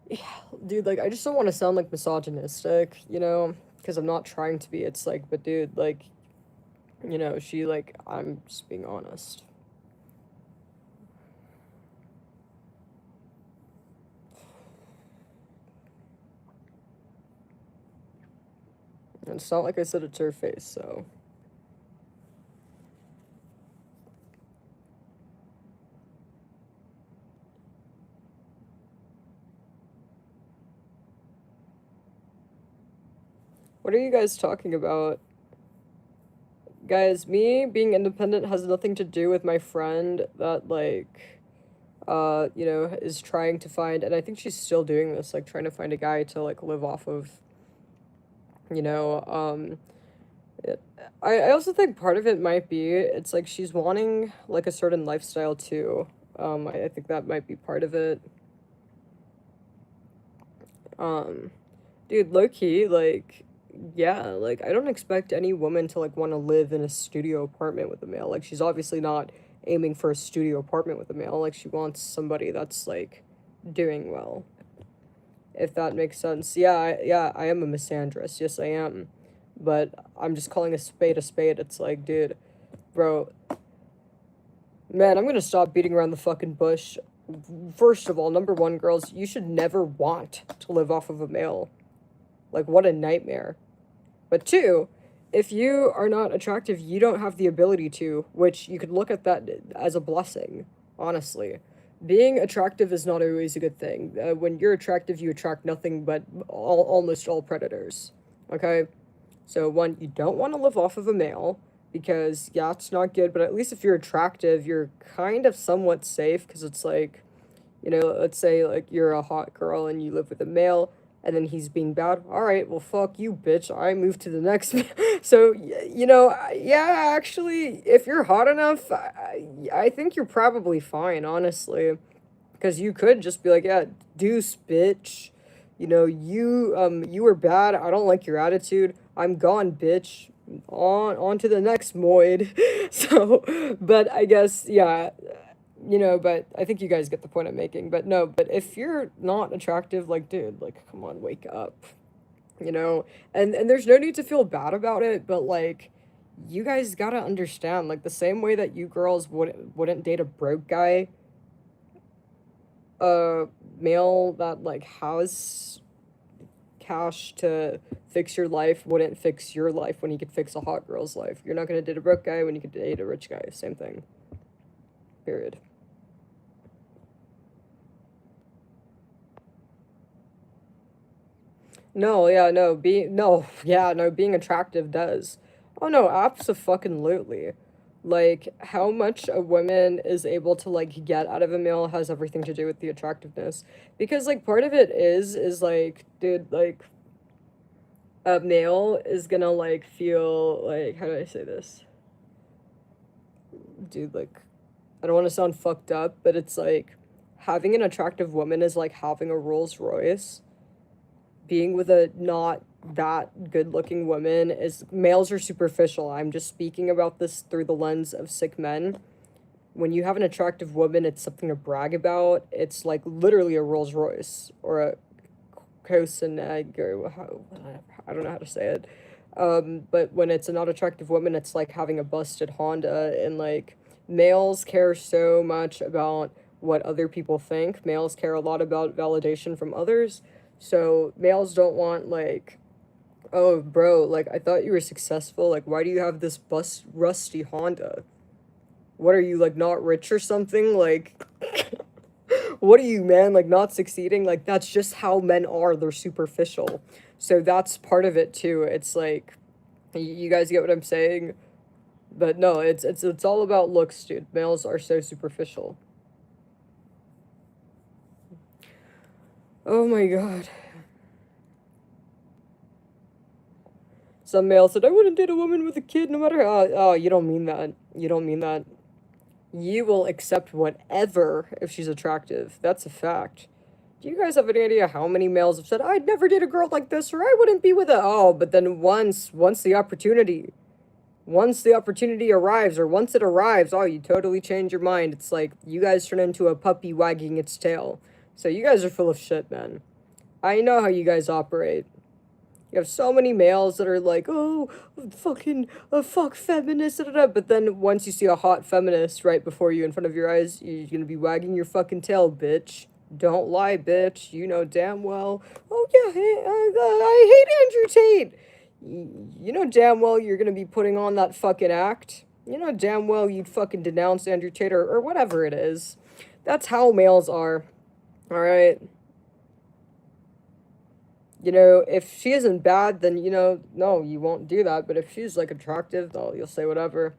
Yeah, dude, like I just don't want to sound like misogynistic, because I'm not trying to be. It's like, but dude, like, she like I'm just being honest. And it's not like I said it to her face, so. What are you guys talking about? Guys, me being independent has nothing to do with my friend that like is trying to find, and I think she's still doing this, like trying to find a guy to like live off of, you know, um It, I also think part of it might be it's like she's wanting like a certain lifestyle too. I think that might be part of it. Um, Dude, low key, like, yeah, like I don't expect any woman to like want to live in a studio apartment with a male. Like she's obviously not aiming for a studio apartment with a male. Like she wants somebody that's like doing well. If that makes sense. Yeah, I am a misandrist. Yes, I am. But I'm just calling a spade a spade. It's like, dude, bro, man, I'm gonna stop beating around the fucking bush. First of all, number one, girls, you should never want to live off of a male. Like, what a nightmare. But two, if you are not attractive, you don't have the ability to, which you could look at that as a blessing, honestly. Being attractive is not always a good thing. When you're attractive, you attract nothing but almost all predators. Okay? So, one, you don't want to live off of a male because, yeah, it's not good, but at least if you're attractive, you're kind of somewhat safe because it's like, let's say like you're a hot girl and you live with a male and then he's being bad. All right, well, fuck you, bitch. I move to the next. So, yeah, actually, if you're hot enough, I think you're probably fine, honestly. Because you could just be like, yeah, deuce, bitch. You were bad. I don't like your attitude. I'm gone, bitch. On to the next moid. So, but I guess, yeah, but I think you guys get the point I'm making. But no, but if you're not attractive, like, dude, like, come on, wake up, you know? And there's no need to feel bad about it, but like, you guys gotta understand, like, the same way that you girls wouldn't date a broke guy, a male that like has cash to fix your life wouldn't fix your life when he could fix a hot girl's life. You're not gonna date a broke guy when you could date a rich guy. Same thing. Period. No, yeah, no, being attractive does. Oh no, abso-fucking-lutely. Like, how much a woman is able to, like, get out of a male has everything to do with the attractiveness. Because, like, part of it is, like, dude, like, a male is gonna, like, feel, like, how do I say this? Dude, like, I don't want to sound fucked up, but it's like, having an attractive woman is like having a Rolls Royce. Being with a not that good looking woman is males are superficial. I'm just speaking about this through the lens of sick men. When you have an attractive woman, it's something to brag about. It's like literally a Rolls Royce or a Koenigsegg or I don't know how to say it. But when it's a not attractive woman, it's like having a busted Honda. And like males care so much about what other people think. Males care a lot about validation from others. So males don't want like, oh bro, like I thought you were successful. Like why do you have this rusty Honda? What are you like not rich or something? Like what are you, man? Like not succeeding? Like that's just how men are. They're superficial. So that's part of it too. It's like you guys get what I'm saying? But no, it's all about looks, dude. Males are so superficial. Oh my god. Some male said, I wouldn't date a woman with a kid no matter how. Oh, you don't mean that. You don't mean that. You will accept whatever if she's attractive. That's a fact. Do you guys have any idea how many males have said, I'd never date a girl like this or I wouldn't be with her? Oh, but then once the opportunity arrives or once it arrives, oh, you totally change your mind. It's like you guys turn into a puppy wagging its tail. So you guys are full of shit, man. I know how you guys operate. You have so many males that are like, oh, fucking, fuck feminist, da, da, da. But then once you see a hot feminist right before you in front of your eyes, you're gonna be wagging your fucking tail, bitch. Don't lie, bitch. You know damn well. Oh, yeah, hey, I hate Andrew Tate. You know damn well you're gonna be putting on that fucking act. You know damn well you'd fucking denounce Andrew Tate or whatever it is. That's how males are. Alright? If she isn't bad, then, no, you won't do that. But if she's, like, attractive, oh, you'll say whatever.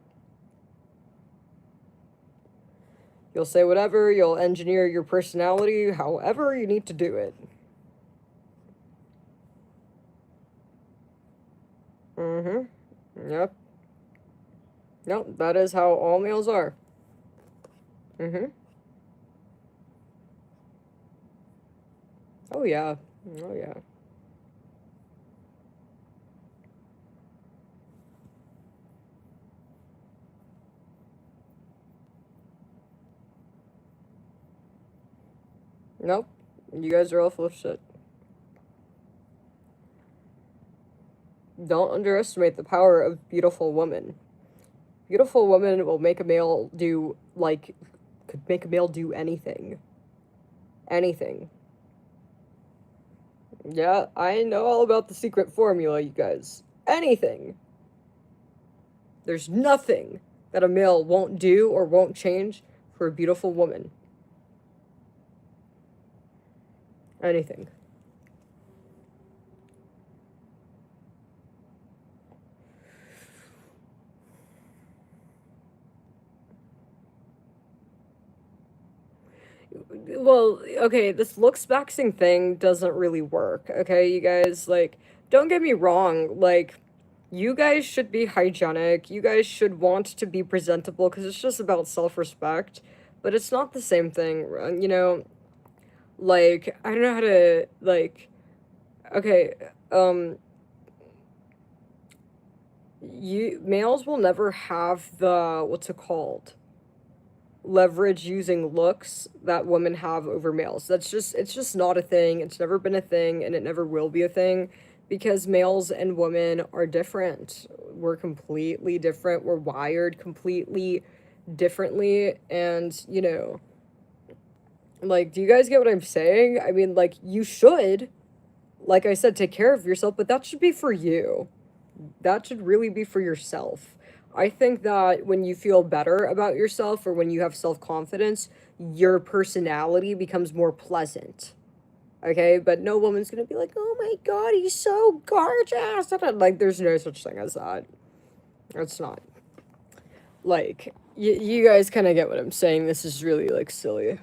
You'll say whatever. You'll engineer your personality however you need to do it. Mm-hmm. Yep. Nope, that is how all males are. Mm-hmm. Oh, yeah. Oh, yeah. Nope. You guys are all full of shit. Don't underestimate the power of beautiful women. Beautiful women will make a male do, like, could make a male do anything. Anything. Yeah, I know all about the secret formula, you guys. Anything. There's nothing that a male won't do or won't change for a beautiful woman. Anything. Well, okay, this looks maxing thing doesn't really work, okay, you guys? Like, don't get me wrong, like, you guys should be hygienic, you guys should want to be presentable, because it's just about self-respect, but it's not the same thing, you know? Like, I don't know how to, like, okay, males will never have the, what's it called? Leverage using looks that women have over males. It's just not a thing. It's never been a thing and it never will be a thing because males and women are different. We're completely different. We're wired completely differently and, you know, like do you guys get what I'm saying? I mean, like you should like I said take care of yourself, but that should be for you. That should really be for yourself. I think that when you feel better about yourself or when you have self confidence, your personality becomes more pleasant. Okay, but no woman's gonna be like, oh my god, he's so gorgeous. Like, there's no such thing as that. It's not. Like, you guys kind of get what I'm saying. This is really, like, silly.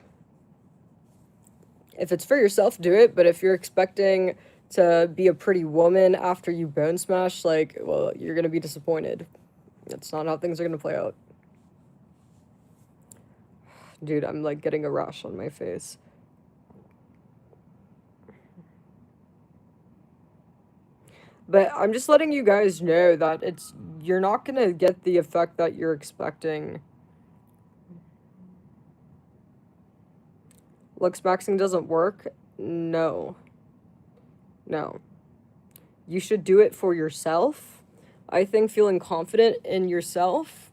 If it's for yourself, do it, but if you're expecting to be a pretty woman after you bone smash, like, well, you're gonna be disappointed. That's not how things are gonna play out. Dude, I'm like getting a rash on my face. But I'm just letting you guys know that you're not gonna get the effect that you're expecting. Looks maxing doesn't work? No. No. You should do it for yourself. I think feeling confident in yourself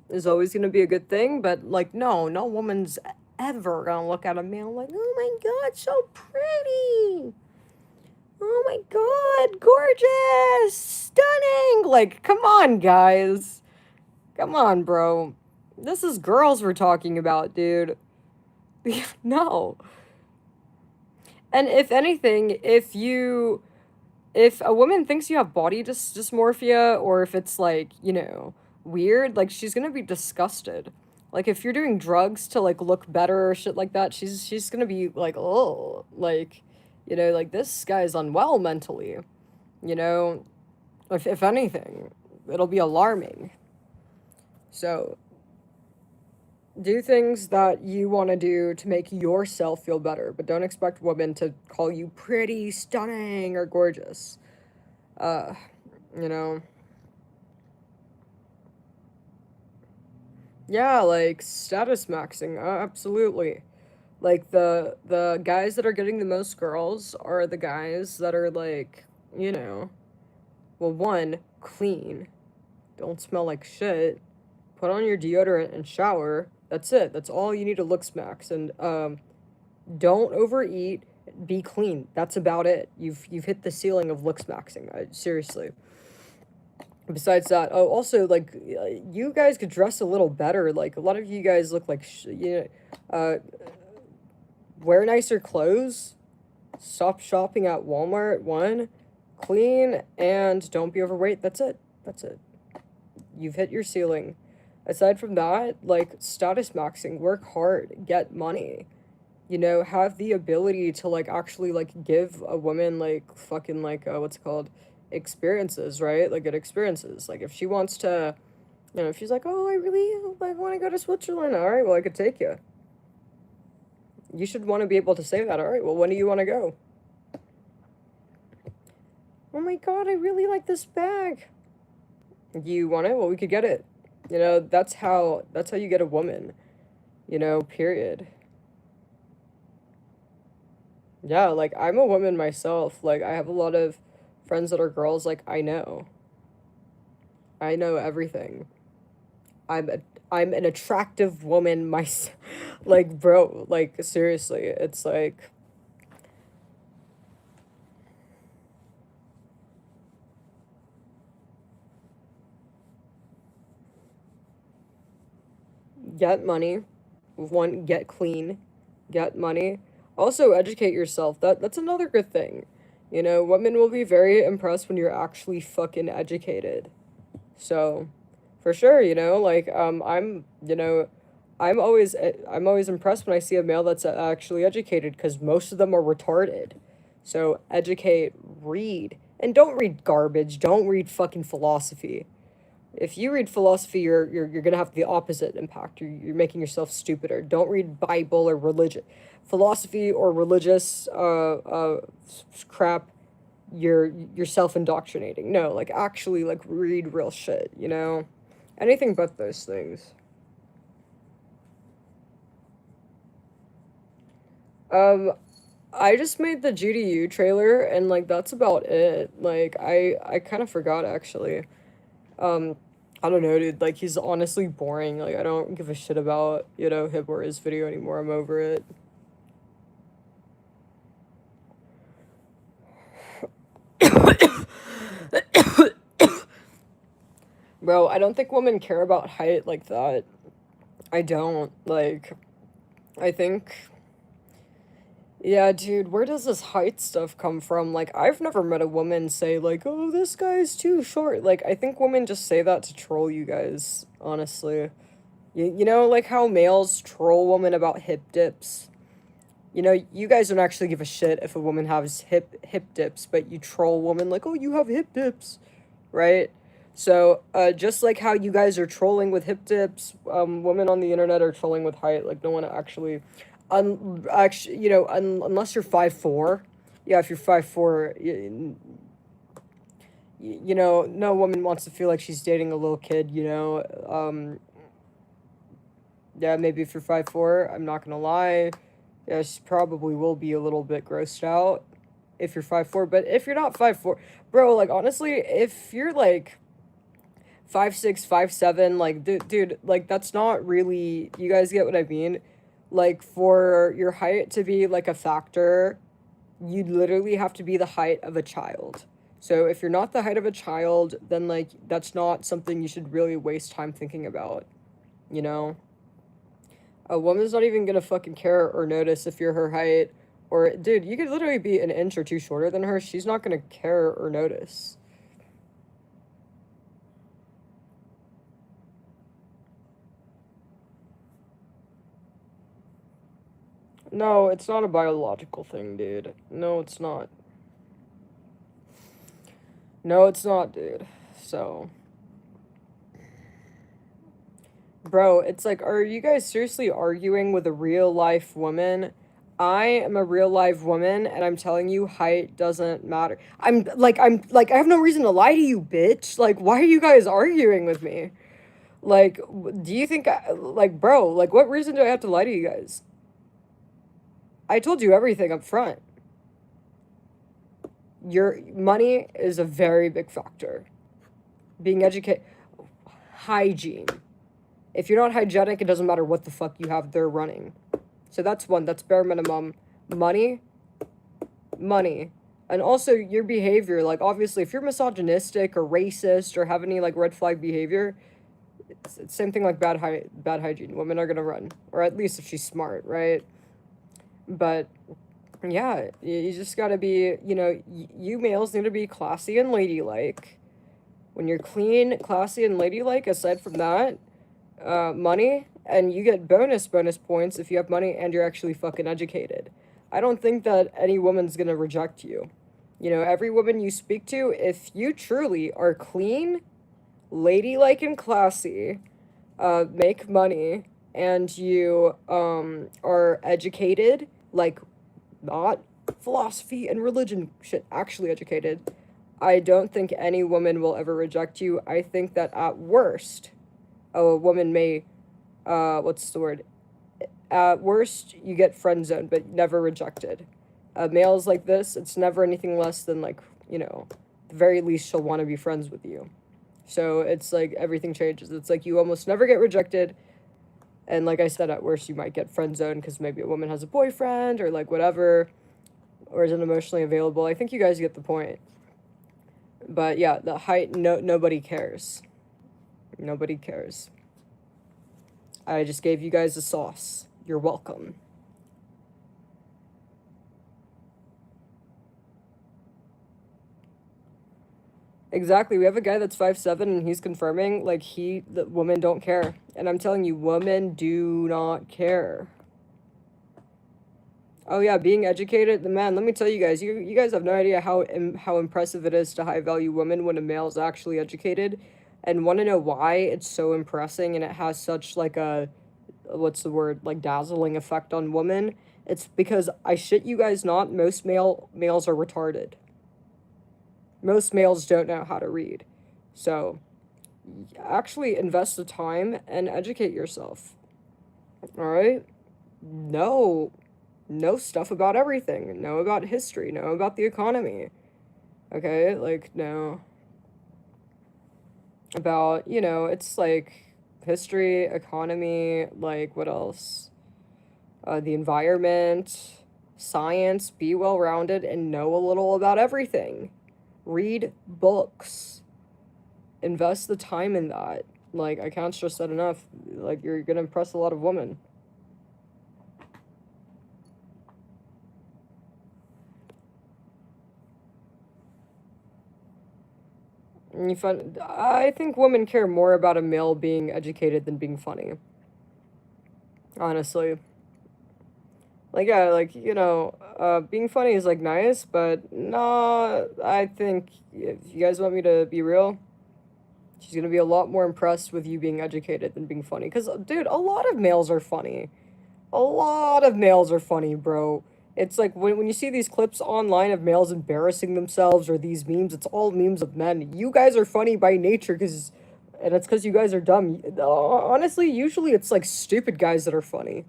is always going to be a good thing, but like, no woman's ever going to look at a male like, oh my god, so pretty. Oh my god, gorgeous, stunning. Like, come on, guys. Come on, bro. This is girls we're talking about, dude. No. And if anything, if a woman thinks you have body dysmorphia or if it's like, you know, weird, like she's gonna be disgusted. Like if you're doing drugs to like look better or shit like that, she's gonna be like, oh, like, you know, like this guy's unwell mentally. You know, if anything, it'll be alarming. So do things that you want to do to make yourself feel better, but don't expect women to call you pretty, stunning, or gorgeous. Uh, you know, yeah, like status maxing, absolutely. Like the guys that are getting the most girls are the guys that are like, you know, well, one, clean, don't smell like shit, put on your deodorant and shower. That's it. That's all you need to look smacks. And don't overeat. Be clean. That's about it. You've hit the ceiling of looks maxing. Seriously. Besides that, oh, also like you guys could dress a little better. Like a lot of you guys look like you know, wear nicer clothes. Stop shopping at Walmart. One, clean and don't be overweight. That's it. That's it. You've hit your ceiling. Aside from that, like status maxing, work hard, get money. You know, have the ability to like actually like give a woman like fucking like what's it called? experiences, right? Like, good experiences. Like, if she wants to, if she's like, oh, I really like want to go to Switzerland. All right, well, I could take you. You should want to be able to say that. All right, well, when do you want to go? Oh my God, I really like this bag. You want it? Well, we could get it. That's how you get a woman. Period. Yeah, like I'm a woman myself. Like I have a lot of friends that are girls. Like I know everything. I'm a, I'm an attractive woman myself. Like bro, like seriously, it's like get money, get clean, get money. Also educate yourself. That's another good thing. Women will be very impressed when you're actually fucking educated. So, for sure, like I'm always impressed when I see a male that's actually educated because most of them are retarded. So, educate, read, and don't read garbage. Don't read fucking philosophy. If you read philosophy, you're gonna have the opposite impact. You're making yourself stupider. Don't read Bible or religion, philosophy or religious crap. You're self indoctrinating. No, like actually like read real shit. Anything but those things. Um, I just made the GDU trailer and like that's about it. Like I kind of forgot actually. Um, I don't know, dude. Like he's honestly boring. Like I don't give a shit about him or his video anymore. I'm over it. Bro, I don't think women care about height like that. I don't. Like, I think. Yeah, dude, where does this height stuff come from? Like, I've never met a woman say, like, oh, this guy's too short. Like, I think women just say that to troll you guys, honestly. Like how males troll women about hip dips? You guys don't actually give a shit if a woman has hip dips, but you troll women like, oh, you have hip dips, right? So, just like how you guys are trolling with hip dips, women on the internet are trolling with height. Like, no one actually, unless you're 5'4", yeah, if you're 5'4", no woman wants to feel like she's dating a little kid. Yeah, maybe if you're 5'4", I'm not gonna lie, yeah, she probably will be a little bit grossed out if you're 5'4", but if you're not 5'4", bro, like honestly, if you're like 5'6", 5'7", like dude, like that's not really, you guys get what I mean? Like for your height to be like a factor, you literally have to be the height of a child. So if you're not the height of a child, then like that's not something you should really waste time thinking about, you know? A woman's not even gonna fucking care or notice if you're her height. Or, dude, you could literally be an inch or two shorter than her. She's not gonna care or notice. No, it's not a biological thing, dude. No, it's not. No, it's not, dude. So, bro, it's like, are you guys seriously arguing with a real life woman? I am a real life woman, and I'm telling you, height doesn't matter. I have no reason to lie to you, bitch. Like, why are you guys arguing with me? Like, do you think, like, bro, like, what reason do I have to lie to you guys? I told you everything up front. Your money is a very big factor. Being educated, hygiene. If you're not hygienic, it doesn't matter what the fuck you have there running. So that's one, that's bare minimum. Money, money. And also your behavior, like obviously if you're misogynistic or racist or have any like red flag behavior, it's same thing like bad hygiene. Women are gonna run, or at least if she's smart, right? But yeah, you just gotta be, you males need to be classy and ladylike. When you're clean, classy, and ladylike, aside from that, money, and you get bonus points if you have money and you're actually fucking educated. I don't think that any woman's gonna reject you. You know, every woman you speak to, if you truly are clean, ladylike and classy, make money, and you are educated, like not philosophy and religion shit, actually educated, I don't think any woman will ever reject you. I think that at worst, a woman may, what's the word? At worst, you get friend zoned, but never rejected. Males like this, it's never anything less than like, you know, the very least she'll want to be friends with you. So it's like everything changes. It's like you almost never get rejected. And like I said, at worst, you might get friend zoned because maybe a woman has a boyfriend or like whatever, or isn't emotionally available. I think you guys get the point. But yeah, the height, nobody cares. Nobody cares. I just gave you guys the sauce. You're welcome. Exactly. We have a guy that's 5'7" and he's confirming like the women don't care. And I'm telling you, women do not care. Oh yeah, being educated, the man, let me tell you guys, you guys have no idea how impressive it is to high value women when a male is actually educated. And want to know why it's so impressing and it has such like a, what's the word, like dazzling effect on women? It's because I shit you guys not, most males are retarded. Most males don't know how to read. So, actually invest the time and educate yourself. All right? Know know stuff about everything. Know about history, know about the economy. Okay? Like know about, you know, it's like history, economy, like what else? The environment, science, be well rounded, and know a little about everything. Read books. Invest the time in that. Like, I can't stress that enough. Like, you're gonna impress a lot of women. And you find, I think women care more about a male being educated than being funny. Honestly. Like, yeah, like, you know, being funny is, like, nice, but nah, I think if you guys want me to be real, she's gonna be a lot more impressed with you being educated than being funny. Because, dude, a lot of males are funny. A lot of males are funny, bro. It's like when you see these clips online of males embarrassing themselves or these memes, it's all memes of men. You guys are funny by nature because, and it's because you guys are dumb. Honestly, usually it's like stupid guys that are funny.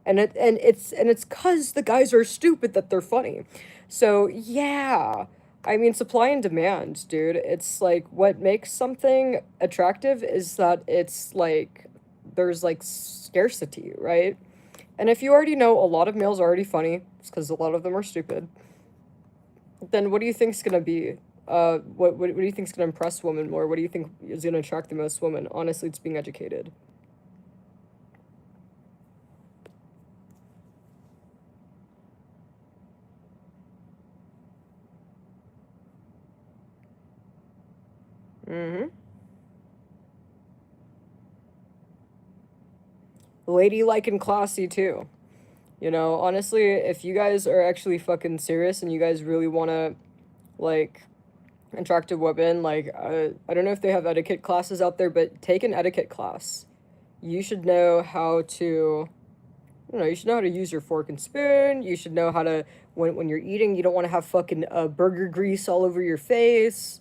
And it's cause the guys are stupid that they're funny. So yeah. I mean supply and demand, dude. It's like what makes something attractive is that it's like there's like scarcity, right? And if you already know a lot of males are already funny, it's because a lot of them are stupid, then what do you think's gonna be? What do you think's gonna impress women more? What do you think is gonna attract the most women? Honestly, it's being educated. Mm-hmm. Ladylike and classy too. You know, honestly, if you guys are actually fucking serious and you guys really wanna like attract a woman, like I don't know if they have etiquette classes out there, but take an etiquette class. You should know how to, you know, you should know how to use your fork and spoon. You should know how to, when you're eating, you don't want to have fucking burger grease all over your face.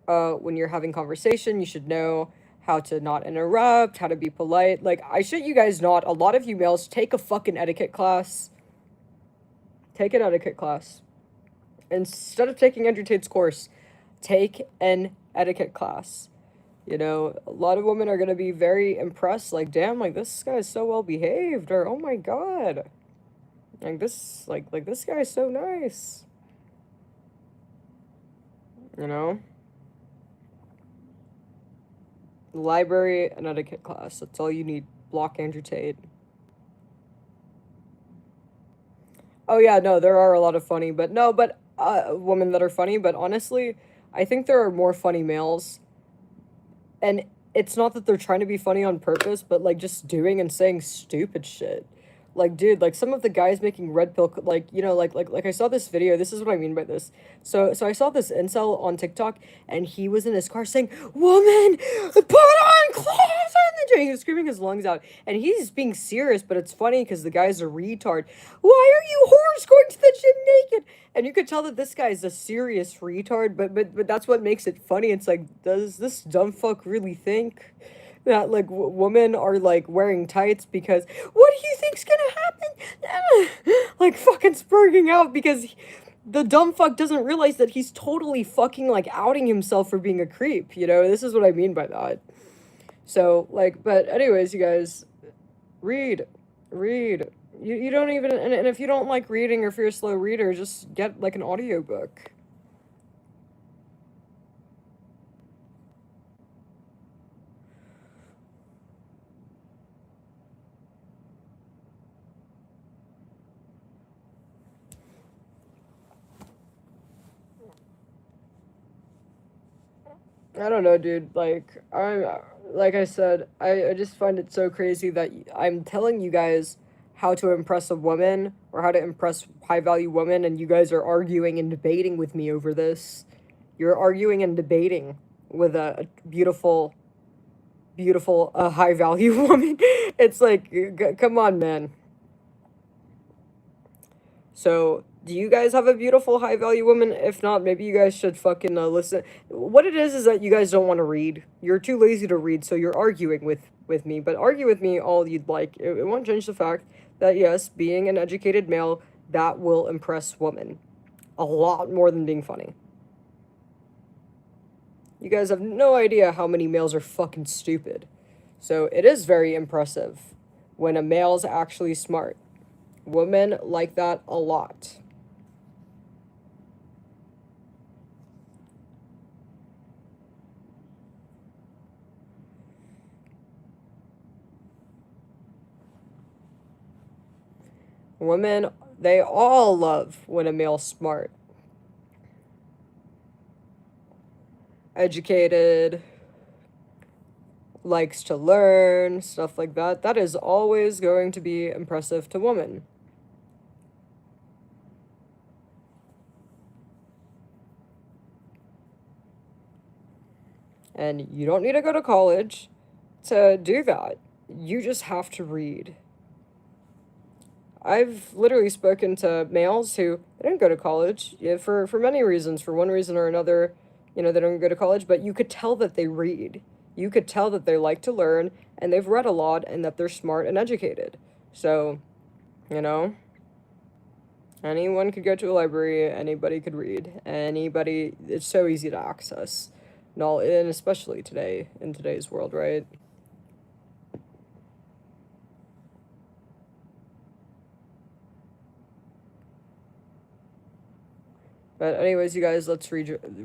When you're having conversation, you should know how to not interrupt, how to be polite. Like, I shit you guys not, a lot of you males take a fucking etiquette class. Take an etiquette class. Instead of taking Andrew Tate's course, take an etiquette class. You know, a lot of women are gonna be very impressed, like, damn, like this guy is so well behaved, or oh my god. Like this guy's so nice. You know? Library and etiquette class. That's all you need. Block Andrew Tate. Oh yeah, no, there are a lot of funny, but no, but women that are funny, but honestly, I think there are more funny males. And it's not that they're trying to be funny on purpose, but like just doing and saying stupid shit. Like, dude, like some of the guys making red pill, like, you know, like I saw this video. This is what I mean by this. So I saw this incel on TikTok, and he was in his car saying, "Woman, put on clothes on the gym." He was screaming his lungs out, and he's being serious, but it's funny because the guy's a retard. Why are you whores going to the gym naked? And you could tell that this guy is a serious retard, but that's what makes it funny. It's like, does this dumb fuck really think that like women are like wearing tights because what do you think's gonna happen? Like fucking spurging out because the dumb fuck doesn't realize that he's totally fucking like outing himself for being a creep, you know? This is what I mean by that. So like, but anyways, you guys, read, read. You don't even, and if you don't like reading or if you're a slow reader, just get like an audiobook. I don't know, dude. Like I said, I just find it so crazy that I'm telling you guys how to impress a woman or how to impress high value women, and you guys are arguing and debating with me over this. You're arguing and debating with a beautiful, beautiful, high value woman. It's like, come on, man. So, do you guys have a beautiful high value woman? If not, maybe you guys should fucking listen. What it is that you guys don't want to read. You're too lazy to read, so you're arguing with me. But argue with me all you'd like. It won't change the fact that yes, being an educated male, that will impress women a lot more than being funny. You guys have no idea how many males are fucking stupid. So it is very impressive when a male's actually smart. Women like that a lot. Women, they all love when a male's smart, educated, likes to learn, stuff like that. That is always going to be impressive to women. And you don't need to go to college to do that. You just have to read. I've literally spoken to males who they didn't go to college, yeah, for many reasons. For one reason or another, you know, they don't go to college, but you could tell that they read. You could tell that they like to learn and they've read a lot and that they're smart and educated. So, you know, anyone could go to a library, anybody could read, anybody, it's so easy to access. And especially today, in today's world, right? But anyways, you guys, let's read